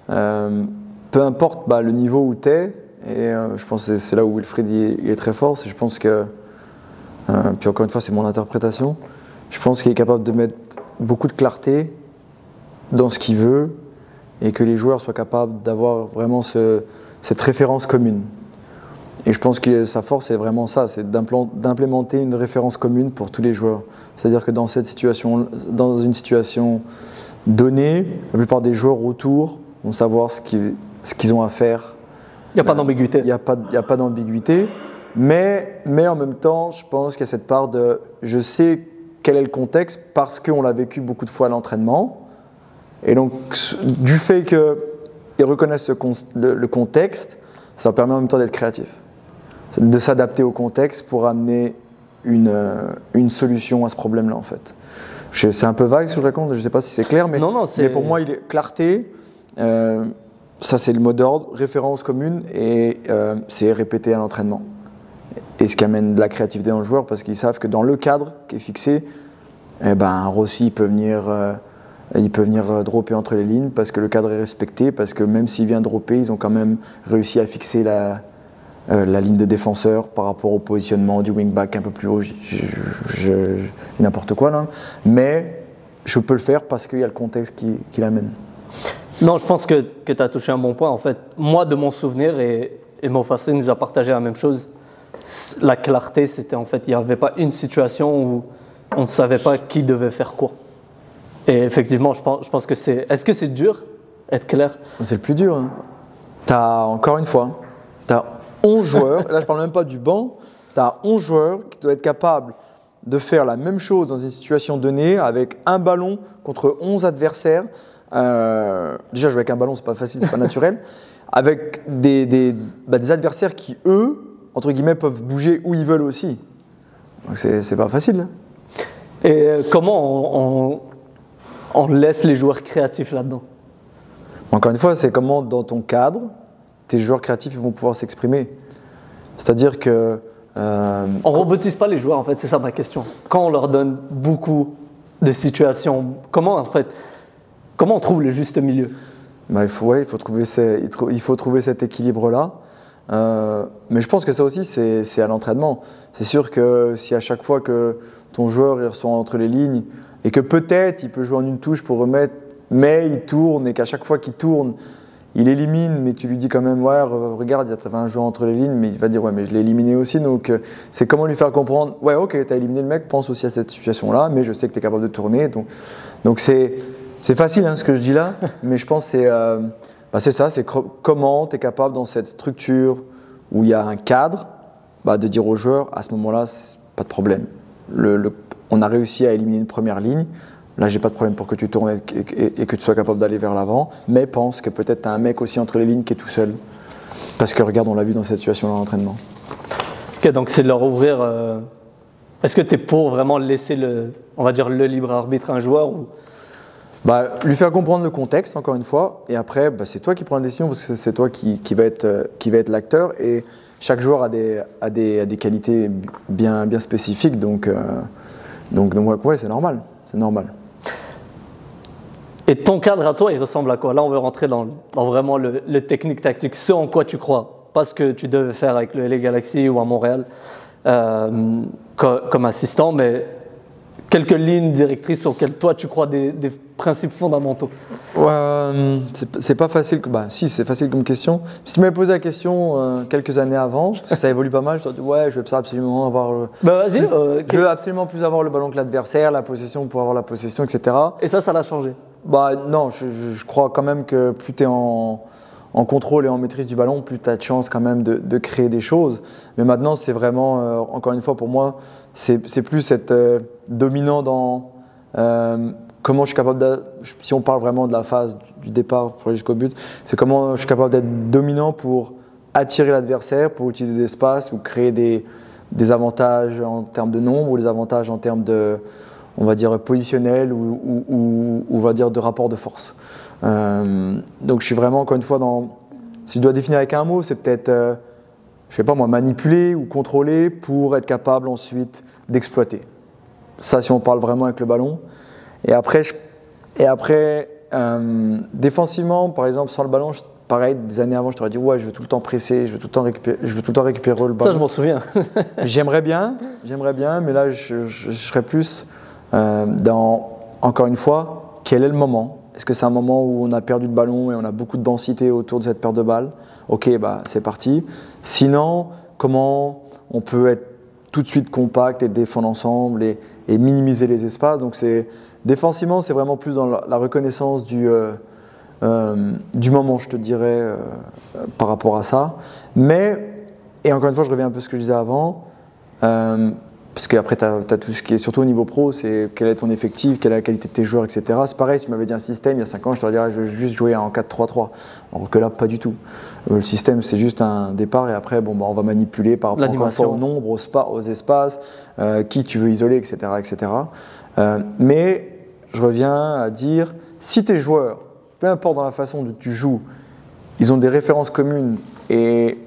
peu importe le niveau où tu es, et je pense que c'est là où Wilfried il est très fort, je pense que, puis encore une fois c'est mon interprétation, je pense qu'il est capable de mettre beaucoup de clarté dans ce qu'il veut et que les joueurs soient capables d'avoir vraiment cette référence commune. Et je pense que sa force, c'est vraiment ça, c'est d'implémenter une référence commune pour tous les joueurs. C'est-à-dire que dans une situation donnée, la plupart des joueurs autour vont savoir ce qu'ils ont à faire. Il n'y a pas d'ambiguïté. Il n'y a pas d'ambiguïté, mais en même temps, je pense qu'il y a cette part de « je sais quel est le contexte parce qu'on l'a vécu beaucoup de fois à l'entraînement ». Et donc, du fait qu'ils reconnaissent le contexte, ça leur permet en même temps d'être créatif, de s'adapter au contexte pour amener une solution à ce problème-là en fait. C'est un peu vague ce que je raconte, je ne sais pas si c'est clair, mais, mais pour moi, clarté, ça c'est le mot d'ordre, référence commune et c'est répété à l'entraînement. Et ce qui amène de la créativité dans le joueur parce qu'ils savent que dans le cadre qui est fixé, Rossi peut venir dropper entre les lignes parce que le cadre est respecté, parce que même s'il vient dropper, ils ont quand même réussi à fixer la ligne de défenseur par rapport au positionnement du wingback un peu plus haut. N'importe quoi là. Mais je peux le faire parce qu'il y a le contexte qui l'amène. Non, je pense que tu as touché un bon point. En fait, moi, de mon souvenir, et Mofassé nous a partagé la même chose, la clarté, c'était en fait, il n'y avait pas une situation où on ne savait pas qui devait faire quoi. Et effectivement, je pense que c'est... Est-ce que c'est dur, être clair? C'est le plus dur. Hein. Encore une fois, tu as 11 joueurs, là je ne parle même pas du banc, tu as 11 joueurs qui doivent être capables de faire la même chose dans une situation donnée avec un ballon contre 11 adversaires. Déjà, jouer avec un ballon, c'est pas facile, c'est pas naturel. Avec des adversaires qui, eux, entre guillemets, peuvent bouger où ils veulent aussi. Donc c'est pas facile. Hein. Et comment on laisse les joueurs créatifs là-dedans? Encore une fois, c'est comment dans ton cadre, tes joueurs créatifs vont pouvoir s'exprimer. C'est-à-dire que... On ne robotise pas les joueurs, en fait, c'est ça ma question. Quand on leur donne beaucoup de situations, comment on trouve le juste milieu? Il faut trouver cet équilibre-là. Mais je pense que ça aussi, c'est à l'entraînement. C'est sûr que si à chaque fois que ton joueur il reçoit entre les lignes et que peut-être il peut jouer en une touche pour remettre, mais il tourne et qu'à chaque fois qu'il tourne, il élimine, mais tu lui dis quand même, ouais, regarde, tu avais un joueur entre les lignes, mais il va dire, ouais, mais je l'ai éliminé aussi. Donc, c'est comment lui faire comprendre, ouais, ok, tu as éliminé le mec, pense aussi à cette situation-là, mais je sais que tu es capable de tourner. Donc c'est facile ce que je dis là, mais je pense que c'est ça, c'est comment tu es capable dans cette structure où il y a un cadre, de dire aux joueurs, à ce moment-là, pas de problème. On a réussi à éliminer une première ligne. Là, j'ai pas de problème pour que tu tournes et que tu sois capable d'aller vers l'avant, mais pense que peut-être tu as un mec aussi entre les lignes qui est tout seul. Parce que regarde, on l'a vu dans cette situation-là en entraînement. Ok, donc c'est de leur ouvrir. Est-ce que tu es pour vraiment laisser le libre arbitre à un joueur ou... Lui faire comprendre le contexte, encore une fois, et après, c'est toi qui prends la décision parce que c'est toi qui va être l'acteur. Et chaque joueur a des qualités bien spécifiques, donc ouais, c'est normal. Et ton cadre à toi, il ressemble à quoi? Là, on veut rentrer dans vraiment le technique tactique, ce en quoi tu crois, pas ce que tu devais faire avec le LA Galaxy ou à Montréal comme assistant, mais quelques lignes directrices auxquelles toi tu crois des principes fondamentaux. C'est pas facile. Si, c'est facile comme question. Si tu m'avais posé la question quelques années avant, parce que ça évolue pas mal, je t'aurais dit ouais, je veux absolument avoir. Vas-y. Je veux absolument plus avoir le ballon que l'adversaire, la possession pour avoir la possession, etc. Et ça l'a changé. Non, je crois quand même que plus tu es en contrôle et en maîtrise du ballon, plus tu as de chance quand même de créer des choses. Mais maintenant, c'est vraiment, encore une fois, pour moi, c'est plus être dominant dans comment je suis capable si on parle vraiment de la phase du départ pour aller jusqu'au but, c'est comment je suis capable d'être dominant pour attirer l'adversaire, pour utiliser des espaces ou créer des avantages en termes de nombre ou des avantages en termes de, on va dire, positionnel ou on va dire de rapport de force. Donc je suis vraiment, encore une fois, si je dois définir avec un mot, c'est peut-être, je sais pas moi, manipuler ou contrôler pour être capable ensuite d'exploiter. Ça, si on parle vraiment avec le ballon. Et après, défensivement, par exemple, sans le ballon, pareil, des années avant, je t'aurais dit ouais, je veux tout le temps presser, je veux tout le temps récupérer le ballon. Ça, je m'en souviens. J'aimerais bien, mais là, je serais plus encore une fois, quel est le moment? Est-ce que c'est un moment où on a perdu le ballon et on a beaucoup de densité autour de cette paire de balles? Ok, c'est parti. Sinon, comment on peut être tout de suite compact et défendre ensemble et minimiser les espaces? Donc défensivement, c'est vraiment plus dans la reconnaissance du moment, je te dirais, par rapport à ça. Et encore une fois, je reviens un peu à ce que je disais avant, parce qu'après, tu as tout ce qui est, surtout au niveau pro, c'est quel est ton effectif, quelle est la qualité de tes joueurs, etc. C'est pareil, tu m'avais dit un système il y a 5 ans, je te dirais, je veux juste jouer en 4-3-3. Alors que là, pas du tout. Le système, c'est juste un départ et après, on va manipuler par rapport au nombre, aux espaces, qui tu veux isoler, etc. Mais je reviens à dire, si tes joueurs, peu importe dans la façon dont tu joues, ils ont des références communes et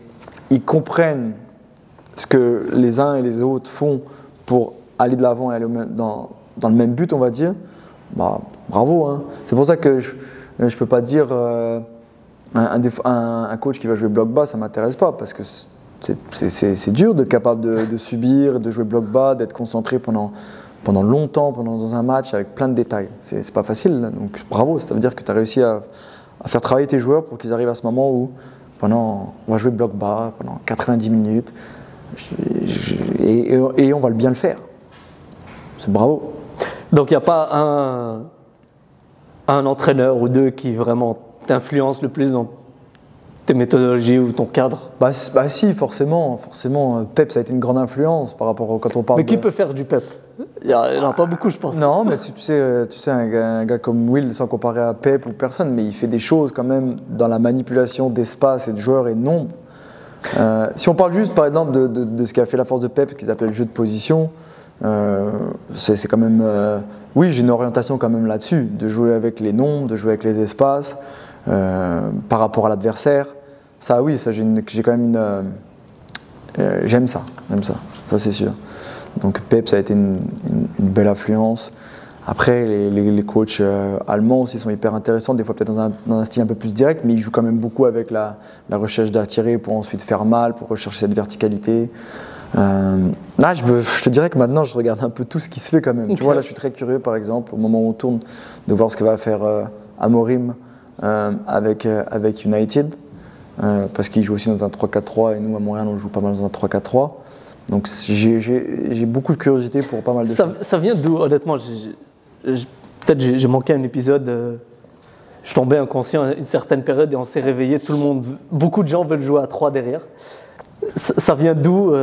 ils comprennent ce que les uns et les autres font pour aller de l'avant et aller dans le même but, on va dire, bravo. Hein. C'est pour ça que je ne peux pas dire un coach qui va jouer bloc bas, ça ne m'intéresse pas, parce que c'est dur d'être capable de subir, de jouer bloc bas, d'être concentré pendant longtemps, dans un match avec plein de détails. C'est pas facile, là. Donc bravo, ça veut dire que tu as réussi à faire travailler tes joueurs pour qu'ils arrivent à ce moment où on va jouer bloc bas pendant 90 minutes et on va bien le faire. C'est bravo. Donc il n'y a pas un entraîneur ou deux qui vraiment t'influence le plus dans tes méthodologies ou ton cadre? Si, forcément. Pep, ça a été une grande influence par rapport quand on parle. Mais qui peut faire du Pep? Il n'y en a pas beaucoup, je pense. Non, mais tu sais un gars comme Will, sans comparer à Pep ou personne, mais il fait des choses quand même dans la manipulation d'espace et de joueurs et de nombre. Si on parle juste, par exemple, de ce qui a fait la force de Pep, qu'ils appellent le jeu de position, c'est quand même. Oui, j'ai une orientation quand même là-dessus, de jouer avec les nombres, de jouer avec les espaces, par rapport à l'adversaire. Ça, oui, ça, j'ai quand même j'aime ça, ça c'est sûr. Donc Pep, ça a été une belle influence. Après, les coachs allemands aussi sont hyper intéressants, des fois peut-être dans un style un peu plus direct, mais ils jouent quand même beaucoup avec la recherche d'attirer pour ensuite faire mal, pour rechercher cette verticalité. Là, je te dirais que maintenant, je regarde un peu tout ce qui se fait quand même. Okay. Tu vois, là, je suis très curieux, par exemple, au moment où on tourne, de voir ce que va faire Amorim avec United, parce qu'il joue aussi dans un 3-4-3 et nous, à Montréal, on joue pas mal dans un 3-4-3. Donc j'ai beaucoup de curiosité pour pas mal de choses. Ça vient d'où, honnêtement? Peut-être j'ai manqué un épisode. Je tombais inconscient à une certaine période et on s'est réveillé. Beaucoup de gens veulent jouer à 3 derrière. Ça vient d'où?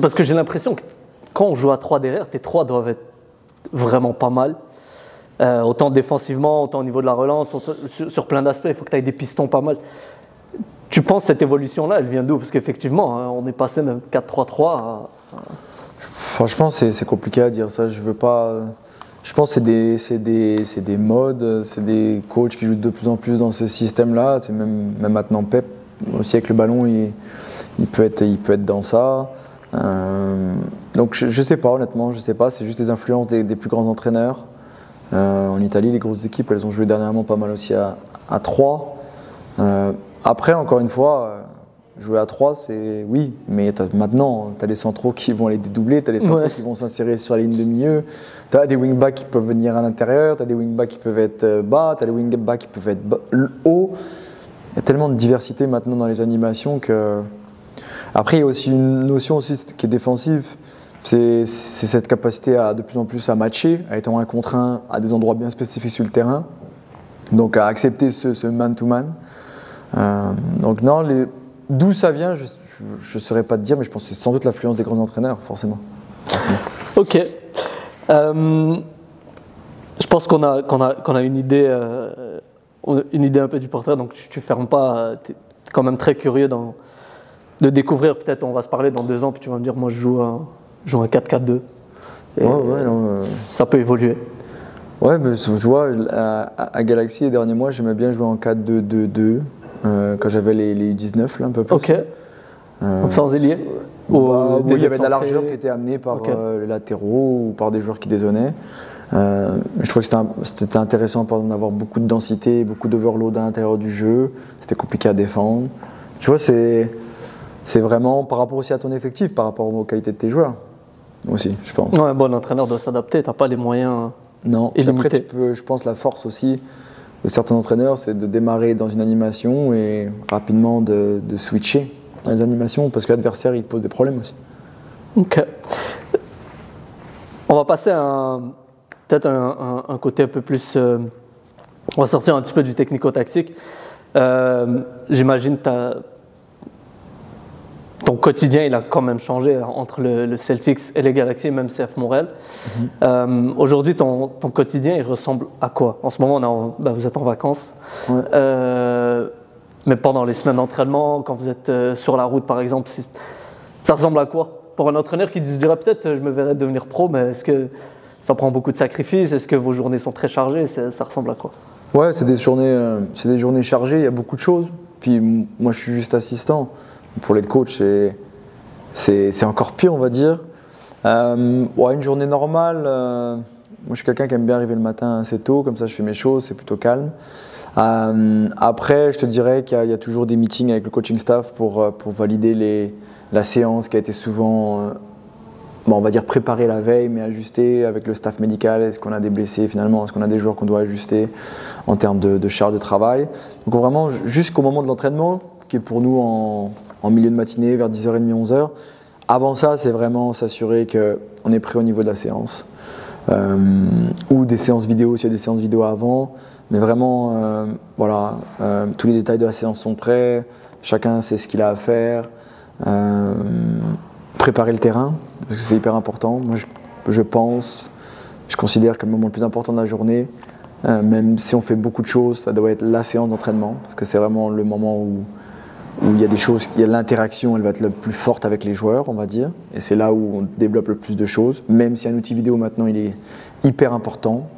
Parce que j'ai l'impression que quand on joue à 3 derrière, tes 3 doivent être vraiment pas mal. Autant défensivement, autant au niveau de la relance, sur plein d'aspects, il faut que tu aies des pistons pas mal. Tu penses que cette évolution-là, elle vient d'où? Parce qu'effectivement, on est passé d'un 4-3-3 à... Franchement, c'est compliqué à dire ça. Je veux pas Je pense que c'est des modes, c'est des coachs qui jouent de plus en plus dans ce système-là. Même maintenant, Pep, aussi avec le ballon, il peut être dans ça. Donc je sais pas, honnêtement, je sais pas. C'est juste les influences des plus grands entraîneurs. En Italie, les grosses équipes, elles ont joué dernièrement pas mal aussi à 3. Après, encore une fois, jouer à 3, c'est oui, mais maintenant, tu as des centraux qui vont aller dédoubler, tu as des centraux qui vont s'insérer sur la ligne de milieu, tu as des wingbacks qui peuvent venir à l'intérieur, tu as des wingbacks qui peuvent être bas, tu as des wingbacks qui peuvent être haut. Il y a tellement de diversité maintenant dans les animations que. Après, il y a aussi une notion aussi qui est défensive. C'est cette capacité de plus en plus à matcher, à être en 1 contre 1 à des endroits bien spécifiques sur le terrain. Donc à accepter ce man-to-man. Donc non, d'où ça vient, je ne saurais pas te dire, mais je pense que c'est sans doute l'influence des grands entraîneurs, forcément. Ok. Je pense qu'on a une idée un peu du portrait, donc tu ne fermes pas. Tu es quand même très curieux de découvrir. Peut-être on va se parler dans 2 ans, puis tu vas me dire, moi je joue un 4-4-2. Ça peut évoluer. Ouais, mais je vois, à Galaxy, les derniers mois, j'aimais bien jouer en 4-2-2-2, quand j'avais les 19, là, un peu plus. Ok. Donc sans ailier il y avait de la largeur qui était amenée par les latéraux ou par des joueurs qui dézonnaient. Je trouvais que c'était intéressant d'avoir beaucoup de densité, beaucoup d'overload à l'intérieur du jeu. C'était compliqué à défendre. Tu vois, c'est vraiment par rapport aussi à ton effectif, par rapport aux qualités de tes joueurs aussi, je pense. Ouais, bon, l'entraîneur doit s'adapter, tu n'as pas les moyens. Non, après, je pense la force aussi de certains entraîneurs, c'est de démarrer dans une animation et rapidement de switcher dans les animations parce que l'adversaire, il te pose des problèmes aussi. Ok. On va passer à peut-être un côté un peu plus. On va sortir un petit peu du technico-tactique. J'imagine ton quotidien, il a quand même changé entre le Celtics et les Galaxy, même CF Montréal. Aujourd'hui, ton quotidien, il ressemble à quoi? En ce moment, vous êtes en vacances. Ouais. Mais pendant les semaines d'entraînement, quand vous êtes sur la route, par exemple, ça ressemble à quoi? Pour un entraîneur qui se dirait peut-être je me verrais devenir pro, mais est-ce que ça prend beaucoup de sacrifices? Est-ce que vos journées sont très chargées? Ça ressemble à quoi? Ouais, c'est des journées chargées, il y a beaucoup de choses. Puis moi, je suis juste assistant. Pour les coachs, c'est encore pire, on va dire. Une journée normale, moi je suis quelqu'un qui aime bien arriver le matin assez tôt, comme ça je fais mes choses, c'est plutôt calme. Après, je te dirais qu'il y a toujours des meetings avec le coaching staff pour valider la séance qui a été souvent, on va dire préparée la veille, mais ajustée avec le staff médical. Est-ce qu'on a des blessés finalement? Est-ce qu'on a des joueurs qu'on doit ajuster en termes de charge de travail? Donc vraiment, jusqu'au moment de l'entraînement, qui est pour nous en milieu de matinée, vers 10h30, 11h. Avant ça, c'est vraiment s'assurer qu'on est prêt au niveau de la séance. Ou des séances vidéo, s'il y a des séances vidéo avant. Mais vraiment, tous les détails de la séance sont prêts. Chacun sait ce qu'il a à faire. Préparer le terrain, parce que c'est hyper important. Moi, je considère que le moment le plus important de la journée, même si on fait beaucoup de choses, ça doit être la séance d'entraînement. Parce que c'est vraiment le moment où il y a des choses, il y a l'interaction, elle va être la plus forte avec les joueurs, on va dire. Et c'est là où on développe le plus de choses. Même si un outil vidéo maintenant, il est hyper important,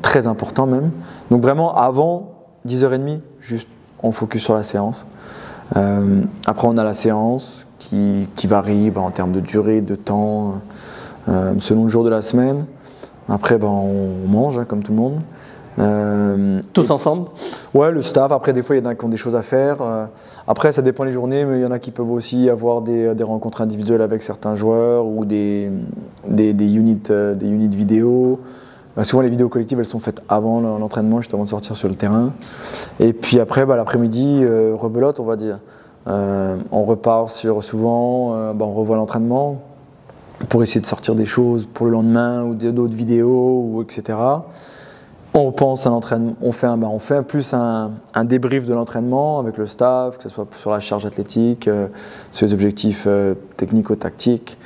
très important même. Donc vraiment, avant 10h30, juste on focus sur la séance. Après, on a la séance qui varie en termes de durée, de temps, selon le jour de la semaine. Après, on mange, comme tout le monde. Tous ensemble? Ouais, le staff. Après, des fois, il y en a qui ont des choses à faire. Après, ça dépend des journées, mais il y en a qui peuvent aussi avoir des rencontres individuelles avec certains joueurs ou des units vidéo. Souvent, les vidéos collectives, elles sont faites avant l'entraînement, juste avant de sortir sur le terrain. Et puis après, l'après-midi, rebelote, on va dire. On repart on revoit l'entraînement pour essayer de sortir des choses pour le lendemain ou d'autres vidéos, etc. On pense à l'entraînement, on fait plus un débrief de l'entraînement avec le staff, que ce soit sur la charge athlétique, sur les objectifs technico-tactiques,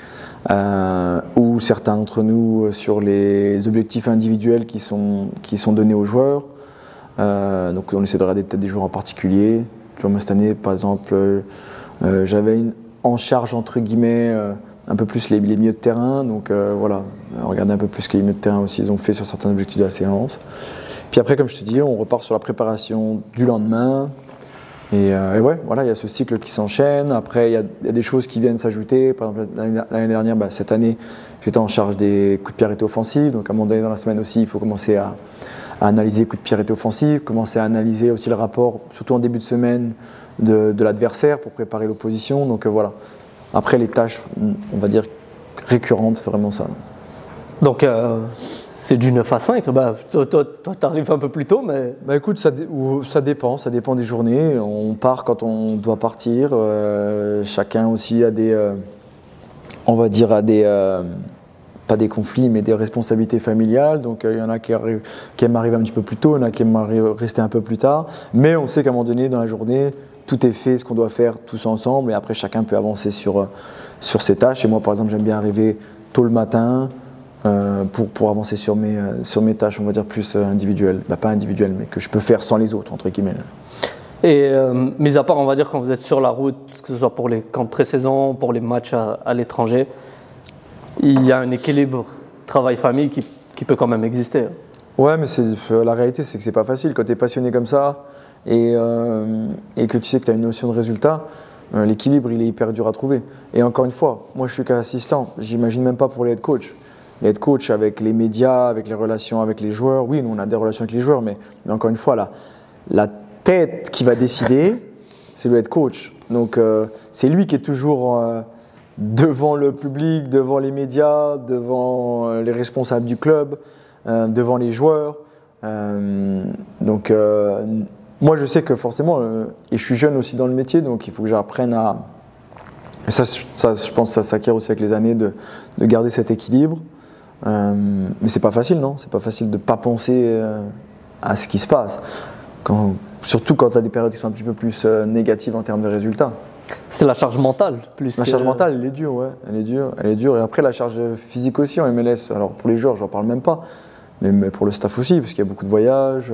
ou certains d'entre nous sur les objectifs individuels qui sont donnés aux joueurs. Donc on essaie de regarder peut-être des joueurs en particulier. Tu vois, moi cette année, par exemple, j'avais en charge entre guillemets un peu plus les milieux de terrain. Donc voilà, regarder un peu plus ce que les milieux de terrain aussi ils ont fait sur certains objectifs de la séance. Puis après, comme je te dis, on repart sur la préparation du lendemain. Et ouais, voilà, il y a ce cycle qui s'enchaîne. Après, il y a des choses qui viennent s'ajouter. Par exemple, l'année dernière, cette année, j'étais en charge des coups de pied arrêtés offensifs. Donc, à un moment donné dans la semaine aussi, il faut commencer à analyser les coups de pied arrêtés offensifs, commencer à analyser aussi le rapport, surtout en début de semaine, de l'adversaire pour préparer l'opposition. Donc, voilà. Après, les tâches, on va dire, récurrentes, c'est vraiment ça. Donc, c'est du 9 à 5. Bah, toi, tu arrives un peu plus tôt, mais... Bah écoute, ça dépend des journées. On part quand on doit partir. Chacun aussi a des, on va dire, pas des conflits, mais des responsabilités familiales. Donc il y en a qui aiment arriver un petit peu plus tôt, il y en a qui aiment rester un peu plus tard. Mais on sait qu'à un moment donné, dans la journée, tout est fait, ce qu'on doit faire tous ensemble. Et après, chacun peut avancer sur ses tâches. Et moi, par exemple, j'aime bien arriver tôt le matin. Pour avancer sur mes tâches, on va dire plus individuelles. Bah, pas individuelles, mais que je peux faire sans les autres, entre guillemets. Et mis à part, on va dire, quand vous êtes sur la route, que ce soit pour les camps de pré-saison, pour les matchs à l'étranger, il y a un équilibre travail-famille qui peut quand même exister. Ouais, mais la réalité, c'est que c'est pas facile. Quand tu es passionné comme ça et que tu sais que tu as une notion de résultat, l'équilibre, il est hyper dur à trouver. Et encore une fois, moi, je suis qu'assistant. J'imagine même pas pour les head coach. Les head coach avec les médias, avec les relations avec les joueurs. Oui, nous, on a des relations avec les joueurs, mais encore une fois, la tête qui va décider, c'est le head coach. Donc, c'est lui qui est toujours devant le public, devant les médias, devant les responsables du club, devant les joueurs. Donc, moi, je sais que forcément, et je suis jeune aussi dans le métier, donc il faut que j'apprenne à... Et ça, je pense que ça s'acquiert aussi avec les années de garder cet équilibre. Mais c'est pas facile, non? C'est pas facile de pas penser à ce qui se passe. Surtout quand tu as des périodes qui sont un petit peu plus négatives en termes de résultats. C'est la charge mentale plus. La charge mentale, elle est dure, ouais. Elle est dure. Et après, la charge physique aussi en MLS. Alors pour les joueurs, j'en parle même pas. Mais pour le staff aussi, parce qu'il y a beaucoup de voyages.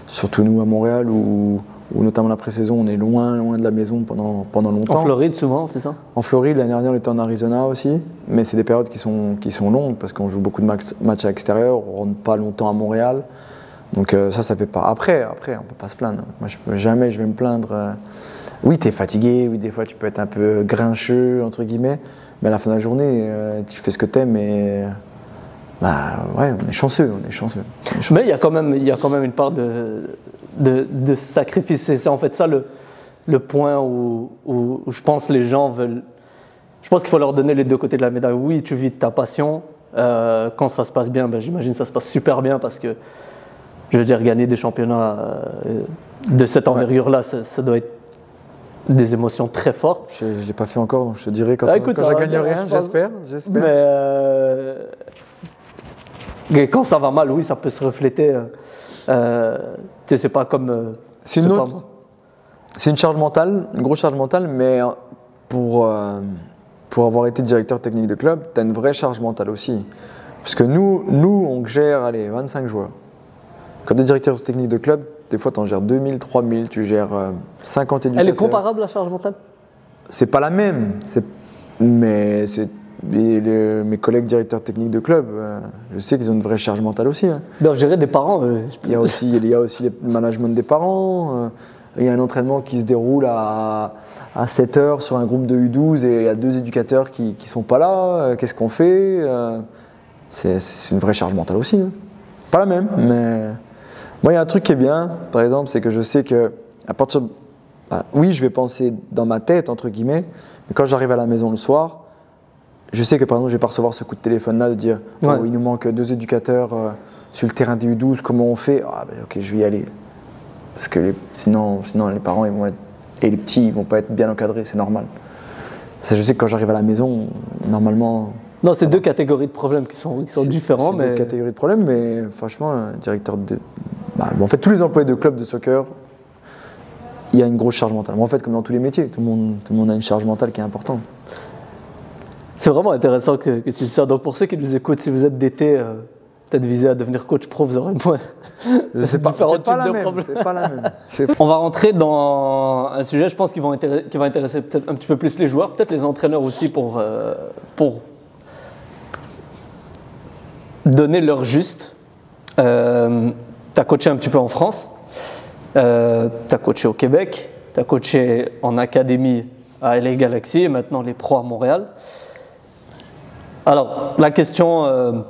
Surtout nous à Montréal, où notamment la pré-saison, on est loin de la maison pendant longtemps. En Floride souvent, c'est ça? En Floride, l'année dernière, on était en Arizona aussi. Mais c'est des périodes qui sont longues, parce qu'on joue beaucoup de matchs à l'extérieur, on rentre pas longtemps à Montréal. Donc ça fait pas. Après, on peut pas se plaindre. Moi, jamais je vais me plaindre. Oui, tu es fatigué, oui, des fois tu peux être un peu grincheux, entre guillemets, mais à la fin de la journée, tu fais ce que tu aimes et bah ouais, on est chanceux. Mais il y a quand même une part de sacrifice. C'est en fait ça le point où je pense les gens veulent. Je pense qu'il faut leur donner les deux côtés de la médaille. Oui, tu vis de ta passion. Quand ça se passe bien, ben, j'imagine que ça se passe super bien parce que, je veux dire, gagner des championnats de cette envergure-là, ça doit être des émotions très fortes. Je ne l'ai pas fait encore, donc je te dirais quand je gagne rien, j'espère. Mais quand ça va mal, oui, ça peut se refléter. C'est pas comme. C'est une charge mentale, une grosse charge mentale, mais pour avoir été directeur technique de club, tu as une vraie charge mentale aussi. Parce que nous on gère 25 joueurs. Quand tu es directeur technique de club, des fois tu en gères 2000, 3000, tu gères 50 éducateurs. Elle est comparable la charge mentale? C'est pas la même, mais mes collègues directeurs techniques de club, je sais qu'ils ont une vraie charge mentale aussi. Hein. Ils doivent gérer des parents. Il y a aussi le management des parents. Il y a un entraînement qui se déroule à 7 heures sur un groupe de U12 et il y a 2 éducateurs qui ne sont pas là. Qu'est-ce qu'on fait? C'est une vraie charge mentale aussi. Hein. Pas la même, mais moi il y a un truc qui est bien, par exemple, c'est que je sais que à partir oui, je vais penser dans ma tête, entre guillemets, mais quand j'arrive à la maison le soir, je sais que par exemple, je vais pas recevoir ce coup de téléphone-là de dire il nous manque 2 éducateurs sur le terrain des U12, comment on fait? Ok, je vais y aller. Parce que sinon les parents et les petits, ils vont pas être bien encadrés, c'est normal. Je sais que quand j'arrive à la maison, normalement. Non, c'est 2 catégories de problèmes qui sont différents. C'est 2 catégories de problèmes, mais franchement, directeur en fait, tous les employés de club de soccer, il y a une grosse charge mentale. En fait, comme dans tous les métiers, tout le monde a une charge mentale qui est importante. C'est vraiment intéressant que tu dis ça. Donc, pour ceux qui nous écoutent, si vous êtes d'été, peut-être viser à devenir coach pro, vous aurez moins. Je sais pas, différents c'est pas types la de même. problèmes. C'est pas la même. On va rentrer dans un sujet, je pense, qui va intéresser peut-être un petit peu plus les joueurs, peut-être les entraîneurs aussi, pour donner leur juste. Tu as coaché un petit peu en France, tu as coaché au Québec, tu as coaché en académie à LA Galaxy et maintenant les pros à Montréal. Alors, la question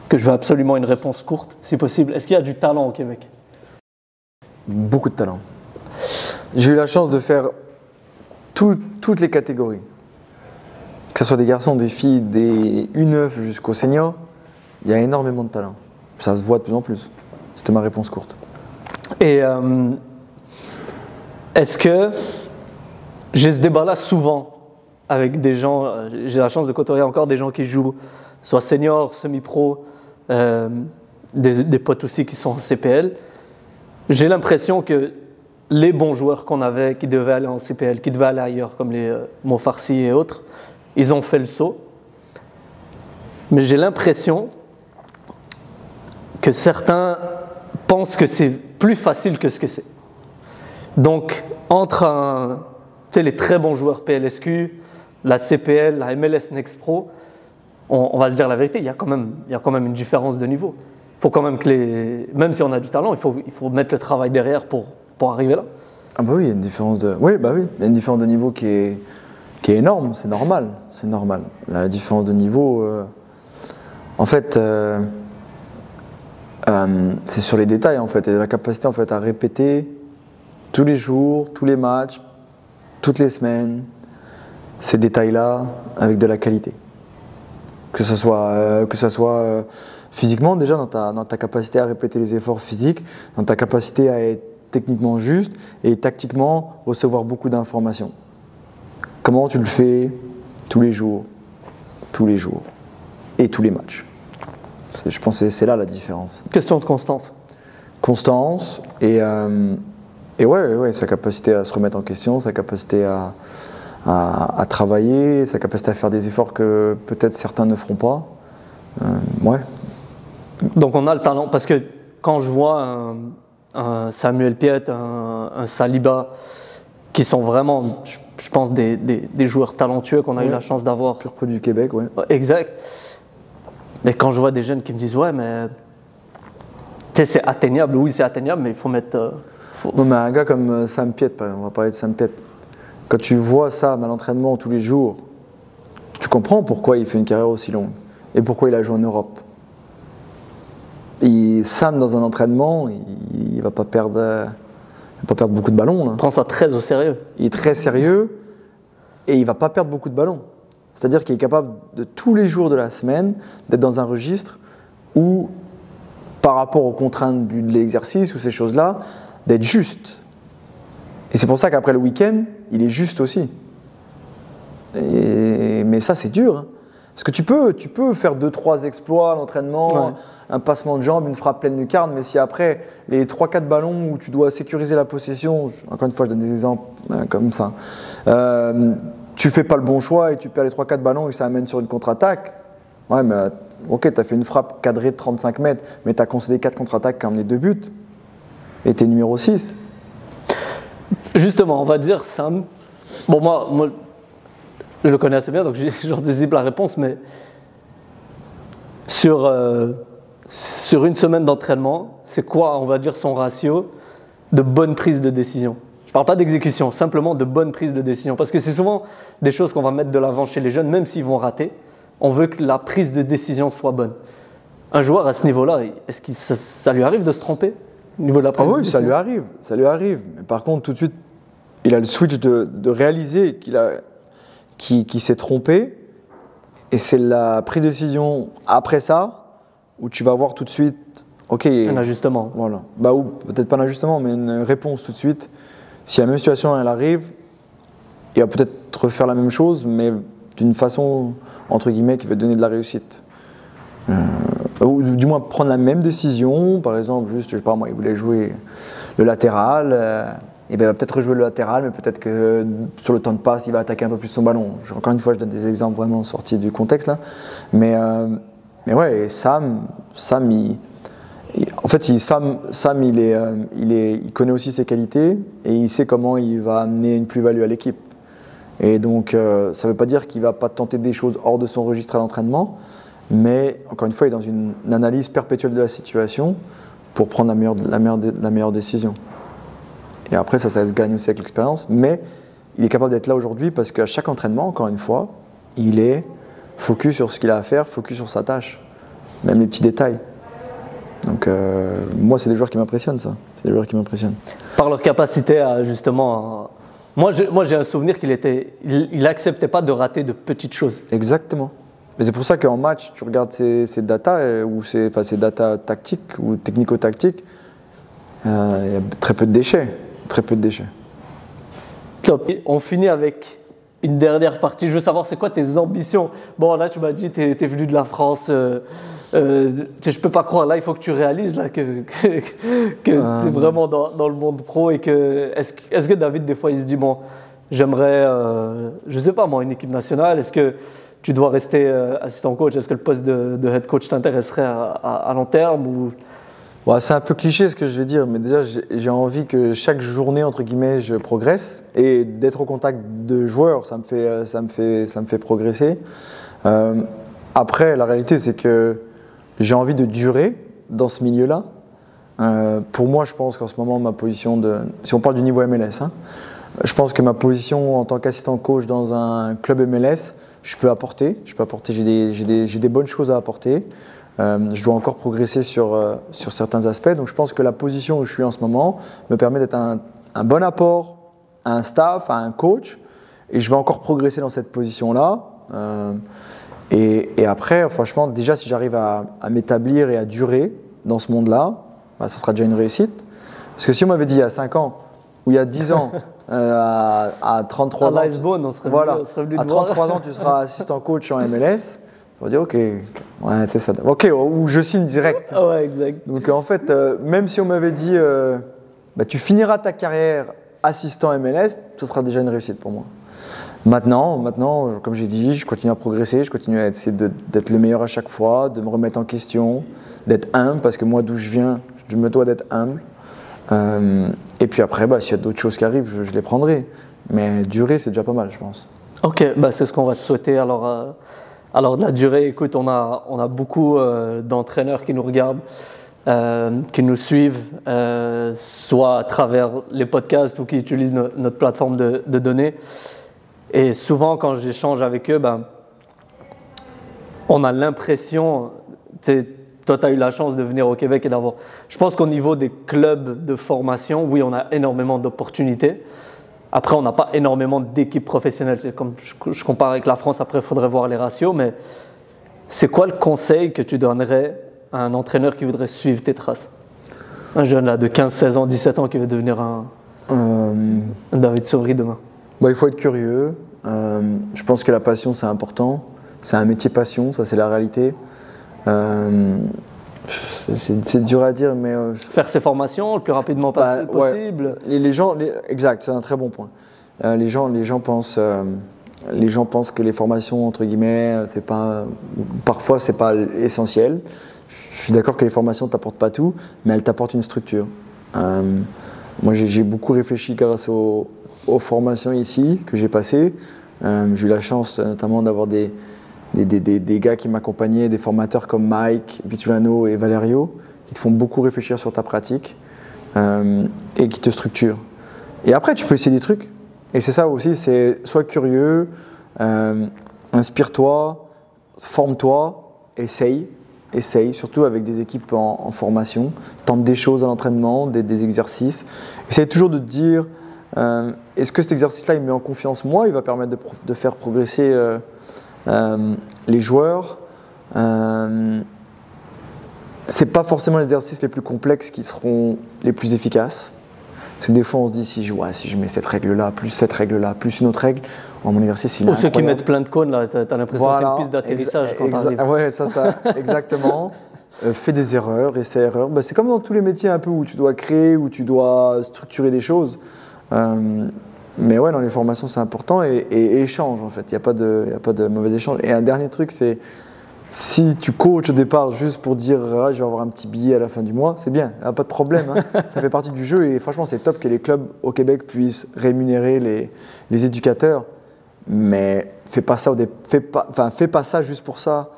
que je veux absolument une réponse courte, si possible, est-ce qu'il y a du talent au Québec? Beaucoup de talent. J'ai eu la chance de faire toutes les catégories. Que ce soit des garçons, des filles, des U9 jusqu'aux seniors, il y a énormément de talent. Ça se voit de plus en plus. C'était ma réponse courte. Et est-ce que j'ai ce débat-là souvent avec des gens, j'ai la chance de côtoyer encore des gens qui jouent soit seniors, semi-pro, des potes aussi qui sont en CPL. J'ai l'impression que les bons joueurs qu'on avait, qui devaient aller en CPL, qui devaient aller ailleurs, comme les Montfarcy et autres, ils ont fait le saut. Mais j'ai l'impression que certains pensent que c'est plus facile que ce que c'est. Donc, entre les très bons joueurs PLSQ, la CPL, la MLS Next Pro, on va se dire la vérité, il y a quand même une différence de niveau. Il faut quand même même si on a du talent, il faut mettre le travail derrière pour arriver là. Ah bah oui, il y a une différence de... Oui, bah oui, il y a une différence de niveau qui est énorme, c'est normal. La différence de niveau, en fait, c'est sur les détails en fait, et la capacité en fait à répéter tous les jours, tous les matchs, toutes les semaines, ces détails-là avec de la qualité. Que ce soit physiquement déjà dans ta capacité à répéter les efforts physiques, dans ta capacité à être techniquement juste et tactiquement recevoir beaucoup d'informations. Comment tu le fais tous les jours et tous les matchs. Je pense que c'est là la différence. Question de constance. Constance et ouais, sa capacité à se remettre en question, sa capacité à travailler, sa capacité à faire des efforts que peut-être certains ne feront pas. Ouais. Donc on a le talent, parce que quand je vois un Samuel Piette, un Saliba, qui sont vraiment, je pense, des joueurs talentueux qu'on a eu la chance d'avoir. Pur produit du Québec, ouais. Exact. Mais quand je vois des jeunes qui me disent, ouais, mais tu sais, c'est atteignable, oui, c'est atteignable, mais il faut mettre. Non, mais un gars comme Sam Piette, par exemple, on va parler de Sam Piette. Quand tu vois Sam à l'entraînement tous les jours, tu comprends pourquoi il fait une carrière aussi longue et pourquoi il a joué en Europe. Et Sam, dans un entraînement, il ne va pas perdre beaucoup de ballons. Là. Il prend ça très au sérieux. Il est très sérieux et il ne va pas perdre beaucoup de ballons. C'est-à-dire qu'il est capable de tous les jours de la semaine d'être dans un registre où, par rapport aux contraintes de l'exercice ou ces choses-là, d'être juste. Et c'est pour ça qu'après le week-end, il est juste aussi. Mais ça, c'est dur. Hein. Parce que tu peux faire 2-3 exploits à l'entraînement, ouais. Un passement de jambe, une frappe pleine lucarne, mais si après, les 3-4 ballons où tu dois sécuriser la possession, encore une fois, je donne des exemples comme ça, tu fais pas le bon choix et tu perds les 3-4 ballons et ça amène sur une contre-attaque, ouais, mais ok, tu as fait une frappe cadrée de 35 mètres, mais tu as concédé 4 contre-attaques qui ont amené 2 buts. Et tu es numéro 6. Justement, on va dire Sam. Bon, moi je le connais assez bien, donc j'anticipe la réponse, mais sur une semaine d'entraînement, c'est quoi, on va dire, son ratio de bonne prise de décision? Je ne parle pas d'exécution, simplement de bonne prise de décision. Parce que c'est souvent des choses qu'on va mettre de l'avant chez les jeunes, même s'ils vont rater. On veut que la prise de décision soit bonne. Un joueur à ce niveau-là, est-ce que ça lui arrive de se tromper au niveau de la prise de décision? Ça lui arrive. Mais par contre, tout de suite, il a le switch de réaliser qu'il s'est trompé. Et c'est la prise de décision après ça où tu vas voir tout de suite, ok, un ajustement. Voilà. Bah, ou peut-être pas un ajustement, mais une réponse tout de suite. Si la même situation elle arrive, il va peut-être refaire la même chose, mais d'une façon entre guillemets qui va donner de la réussite. Ou du moins prendre la même décision, par exemple, juste, je sais pas moi, il voulait jouer le latéral, et ben il va peut-être rejouer le latéral, mais peut-être que sur le temps de passe, il va attaquer un peu plus son ballon. Encore une fois, je donne des exemples vraiment sortis du contexte là, mais Mais ouais, et Sam en fait, Sam, il connaît aussi ses qualités et il sait comment il va amener une plus-value à l'équipe. Et donc, ça ne veut pas dire qu'il ne va pas tenter des choses hors de son registre à l'entraînement, mais encore une fois, il est dans une analyse perpétuelle de la situation pour prendre la meilleure décision. Et après, ça se gagne aussi avec l'expérience, mais il est capable d'être là aujourd'hui parce qu'à chaque entraînement, encore une fois, il est focus sur ce qu'il a à faire, focus sur sa tâche, même les petits détails. Donc moi, c'est des joueurs qui m'impressionnent, ça. C'est des joueurs qui m'impressionnent. Par leur capacité à justement... Moi, j'ai un souvenir il acceptait pas de rater de petites choses. Exactement. Mais c'est pour ça qu'en match, tu regardes ces datas, ou ces datas tactiques ou technico-tactiques, il y a très peu de déchets. Très peu de déchets. Top. On finit avec une dernière partie. Je veux savoir, c'est quoi tes ambitions? Bon, là, tu m'as dit, tu es venu de la France. Je peux pas croire. Là, il faut que tu réalises là, que tu es vraiment dans le monde pro. Et est-ce que David, des fois, il se dit, bon, j'aimerais, je sais pas moi, une équipe nationale. Est-ce que tu dois rester assistant coach? Est-ce que le poste de head coach t'intéresserait à long terme ou... Ouais, c'est un peu cliché ce que je vais dire, mais déjà j'ai envie que chaque journée entre guillemets je progresse et d'être au contact de joueurs, ça me fait progresser. Après, la réalité c'est que j'ai envie de durer dans ce milieu-là. Pour moi, je pense qu'en ce moment ma position si on parle du niveau MLS, je pense que ma position en tant qu'assistant coach dans un club MLS, je peux apporter. J'ai des bonnes choses à apporter. Je dois encore progresser sur certains aspects. Donc je pense que la position où je suis en ce moment me permet d'être un bon apport à un staff, à un coach. Et je vais encore progresser dans cette position-là. Et après, franchement, déjà si j'arrive à m'établir et à durer dans ce monde-là, ça sera déjà une réussite. Parce que si on m'avait dit il y a 5 ans ou il y a 10 ans, à 33 ans, à Lisbonne, on serait venu à 33 ans, tu seras assistant coach en MLS. On va dire ok, ouais, c'est ça. Ok, ou je signe direct. Ouais, exact. Donc en fait, même si on m'avait dit tu finiras ta carrière assistant MLS, ce sera déjà une réussite pour moi. Maintenant, comme j'ai dit, je continue à progresser, je continue à essayer d'être le meilleur à chaque fois, de me remettre en question, d'être humble, parce que moi d'où je viens, je me dois d'être humble. Et puis après, s'il y a d'autres choses qui arrivent, je les prendrai. Mais durer, c'est déjà pas mal, je pense. Ok, c'est ce qu'on va te souhaiter. Alors de la durée, écoute, on a beaucoup d'entraîneurs qui nous regardent, qui nous suivent, soit à travers les podcasts ou qui utilisent notre plateforme de données. Et souvent, quand j'échange avec eux, on a l'impression, toi, tu as eu la chance de venir au Québec et d'avoir... Je pense qu'au niveau des clubs de formation, oui, on a énormément d'opportunités. Après, on n'a pas énormément d'équipes professionnelles. Comme je compare avec la France, après, il faudrait voir les ratios. Mais c'est quoi le conseil que tu donnerais à un entraîneur qui voudrait suivre tes traces? Un jeune là, de 15, 16 ans, 17 ans qui veut devenir un David Sauvry demain. Il faut être curieux. Je pense que la passion, c'est important. C'est un métier passion, ça c'est la réalité. C'est dur à dire, mais... Faire ses formations le plus rapidement possible. Ouais. Exact, c'est un très bon point. Les gens pensent que les formations, entre guillemets, parfois c'est pas essentiel. Je suis d'accord que les formations ne t'apportent pas tout, mais elles t'apportent une structure. Moi, j'ai beaucoup réfléchi grâce aux formations ici que j'ai passées. J'ai eu la chance notamment d'avoir des gars qui m'accompagnaient, des formateurs comme Mike, Vitulano et Valerio, qui te font beaucoup réfléchir sur ta pratique et qui te structurent. Et après, tu peux essayer des trucs. Et c'est ça aussi, c'est sois curieux, inspire-toi, forme-toi, essaye, surtout avec des équipes en formation. Tente des choses à l'entraînement, des exercices. Essaye toujours de te dire, est-ce que cet exercice-là, il me met en confiance moi, il va permettre de faire progresser les joueurs. C'est pas forcément les exercices les plus complexes qui seront les plus efficaces. Parce que des fois on se dit si je mets cette règle-là, plus une autre règle, mon exercice il est incroyable. Ceux qui mettent plein de cônes, là, t'as l'impression que c'est une piste d'atterrissage quand t'arrives. Ouais, ça, exactement. Fais des erreurs, essais-erreurs. C'est comme dans tous les métiers un peu où tu dois créer, où tu dois structurer des choses. Mais ouais, dans les formations c'est important et échange en fait. Il n'y a pas de mauvais échange. Et un dernier truc, c'est Si tu coaches au départ juste pour dire ah, je vais avoir un petit billet à la fin du mois, c'est bien, pas de problème. Hein. Ça fait partie du jeu et franchement, c'est top que les clubs au Québec puissent rémunérer les éducateurs. Mais fais pas ça juste pour ça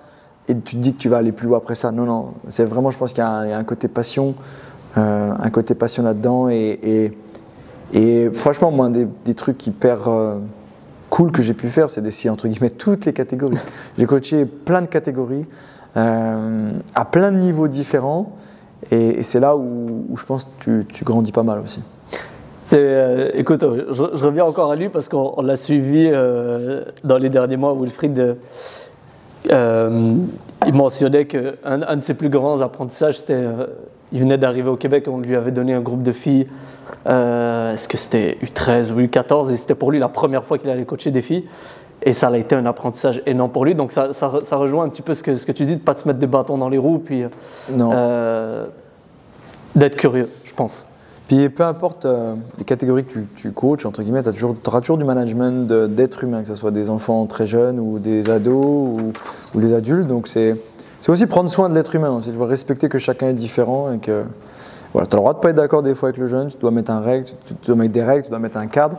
et tu te dis que tu vas aller plus loin après ça. Non, non, c'est vraiment, je pense qu'il y a un côté passion, là-dedans. Et franchement, moi, des trucs hyper cool que j'ai pu faire, c'est d'essayer entre guillemets toutes les catégories. J'ai coaché plein de catégories à plein de niveaux différents et c'est là où je pense que tu grandis pas mal aussi. Écoute, je reviens encore à lui parce qu'on l'a suivi dans les derniers mois. Wilfried, il mentionnait qu'un de ses plus grands apprentissages, c'était il venait d'arriver au Québec, on lui avait donné un groupe de filles, est-ce que c'était U13 ou U14, et c'était pour lui la première fois qu'il allait coacher des filles. Et ça a été un apprentissage énorme pour lui. Donc ça rejoint un petit peu ce que tu dis, de ne pas te mettre des bâtons dans les roues, puis d'être curieux, je pense. Puis peu importe les catégories que tu coaches, entre guillemets, tu auras toujours du management d'êtres humains, que ce soit des enfants très jeunes ou des ados ou des adultes. Donc c'est aussi prendre soin de l'être humain. Tu dois respecter que chacun est différent et que voilà, tu as le droit de ne pas être d'accord des fois avec le jeune, tu dois mettre tu dois mettre des règles, tu dois mettre un cadre,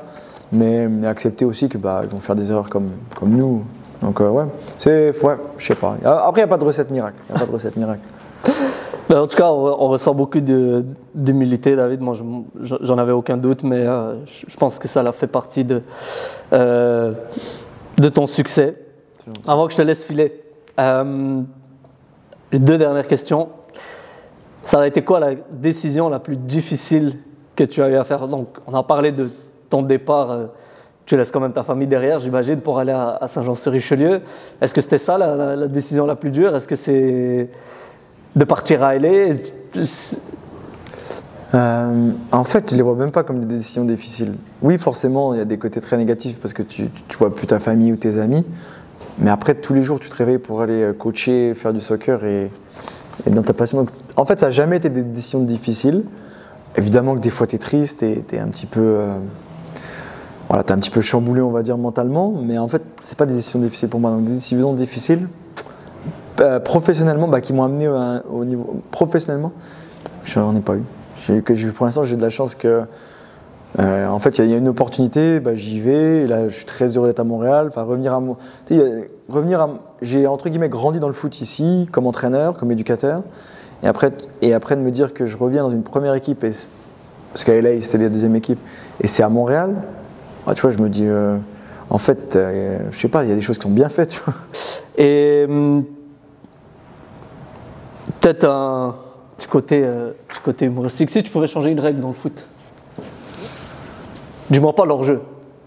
mais accepter aussi que ils vont faire des erreurs comme nous. Donc je sais pas. Après, il n'y a pas de recette miracle. Ben, en tout cas, on ressent beaucoup d'humilité, David. Moi, j'en avais aucun doute, mais je pense que ça a fait partie de ton succès. Avant que je te laisse filer, les 2 dernières questions. Ça a été quoi la décision la plus difficile que tu as eu à faire? Donc, on a parlé de ton départ. Tu laisses quand même ta famille derrière, j'imagine, pour aller à Saint-Jean-sur-Richelieu. Est-ce que c'était ça la décision la plus dure? Est-ce que c'est de partir à LA? En fait, je ne les vois même pas comme des décisions difficiles. Oui, forcément, il y a des côtés très négatifs parce que tu ne vois plus ta famille ou tes amis. Mais après, tous les jours, tu te réveilles pour aller coacher, faire du soccer et dans ta passion. En fait, ça n'a jamais été des décisions difficiles. Évidemment que des fois, tu es triste, tu es un petit peu... t'es un petit peu chamboulé, on va dire, mentalement. Mais en fait, ce n'est pas des décisions difficiles pour moi. Donc, des décisions difficiles, professionnellement, qui m'ont amené au niveau... Professionnellement, je n'en ai pas eu. Pour l'instant, j'ai de la chance que... en fait, il y a une opportunité, j'y vais. Et là, je suis très heureux d'être à Montréal. Enfin, j'ai entre guillemets grandi dans le foot ici, comme entraîneur, comme éducateur. Et après de me dire que je reviens dans une première équipe, parce qu'à LA c'était la deuxième équipe, et c'est à Montréal. Tu vois, je me dis, en fait, je sais pas, il y a des choses qui sont bien faites. Tu vois. Et peut-être du côté humoristique, si tu pouvais changer une règle dans le foot. Du moins pas leur jeu.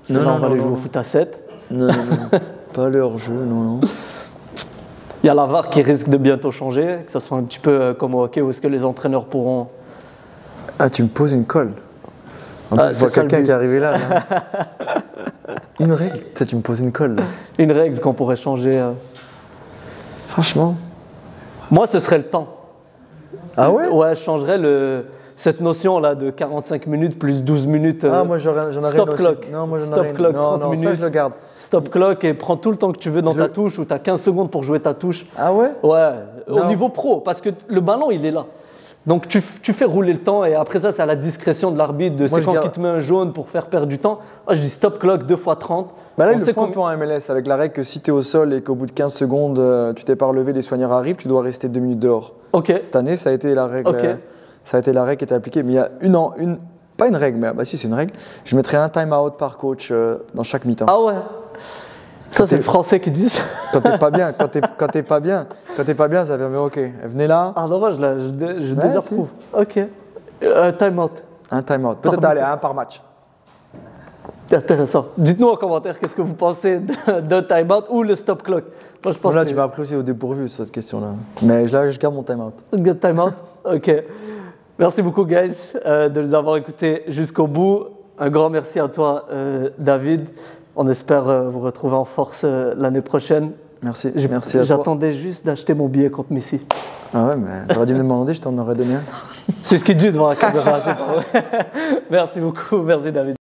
Parce que là, on va aller jouer au foot à 7. Non. Pas leur jeu, non. Il y a la VAR qui risque de bientôt changer, que ce soit un petit peu comme au hockey, où est-ce que les entraîneurs pourront... Ah, tu me poses une colle. Je vois quelqu'un qui est arrivé là. Une règle, tu me poses une colle. Là. Une règle qu'on pourrait changer. Franchement. Moi, ce serait le temps. Ah ouais? Ouais, je changerais cette notion-là de 45 minutes plus 12 minutes. Moi j'en aurais stop clock. Non, moi j'en stop clock, 30 minutes. Ça, je le garde. Stop clock et prends tout le temps que tu veux dans ta touche ou tu as 15 secondes pour jouer ta touche. Ah ouais? Ouais, au niveau pro, parce que le ballon, il est là. Donc tu fais rouler le temps et après ça, c'est à la discrétion de l'arbitre. C'est quand il te met un jaune pour faire perdre du temps. Moi, je dis stop clock 2 fois 30. Là, ils le font un peu en MLS avec la règle que si tu es au sol et qu'au bout de 15 secondes, tu t'es pas relevé, les soigneurs arrivent, tu dois rester 2 minutes dehors. Ok. Cette année, ça a été la règle. Ok. Ça a été la règle qui était appliquée. Mais il y a pas une règle, mais si c'est une règle. Je mettrais un time-out par coach dans chaque mi-temps. Ah ouais. Ça, c'est le français qui dit ça. Quand t'es pas bien, ça permet ok. Venez là. Ah dommage, je désapprouve. Si. Ok. Time-out. Un time-out. Peut-être aller à un par match. Intéressant. Dites-nous en commentaire qu'est-ce que vous pensez d'un time-out ou le stop clock. Moi, je pense là, tu m'as appris aussi au dépourvu cette question-là. Mais là, je garde mon time-out. Time-out. Ok. Merci beaucoup, guys, de nous avoir écoutés jusqu'au bout. Un grand merci à toi, David. On espère vous retrouver en force l'année prochaine. Merci à toi. J'attendais juste d'acheter mon billet contre Messi. Ah ouais, mais t'aurais dû me demander, je t'en aurais donné un. C'est ce qu'il dit devant la caméra, c'est pas vrai. Merci beaucoup, merci David.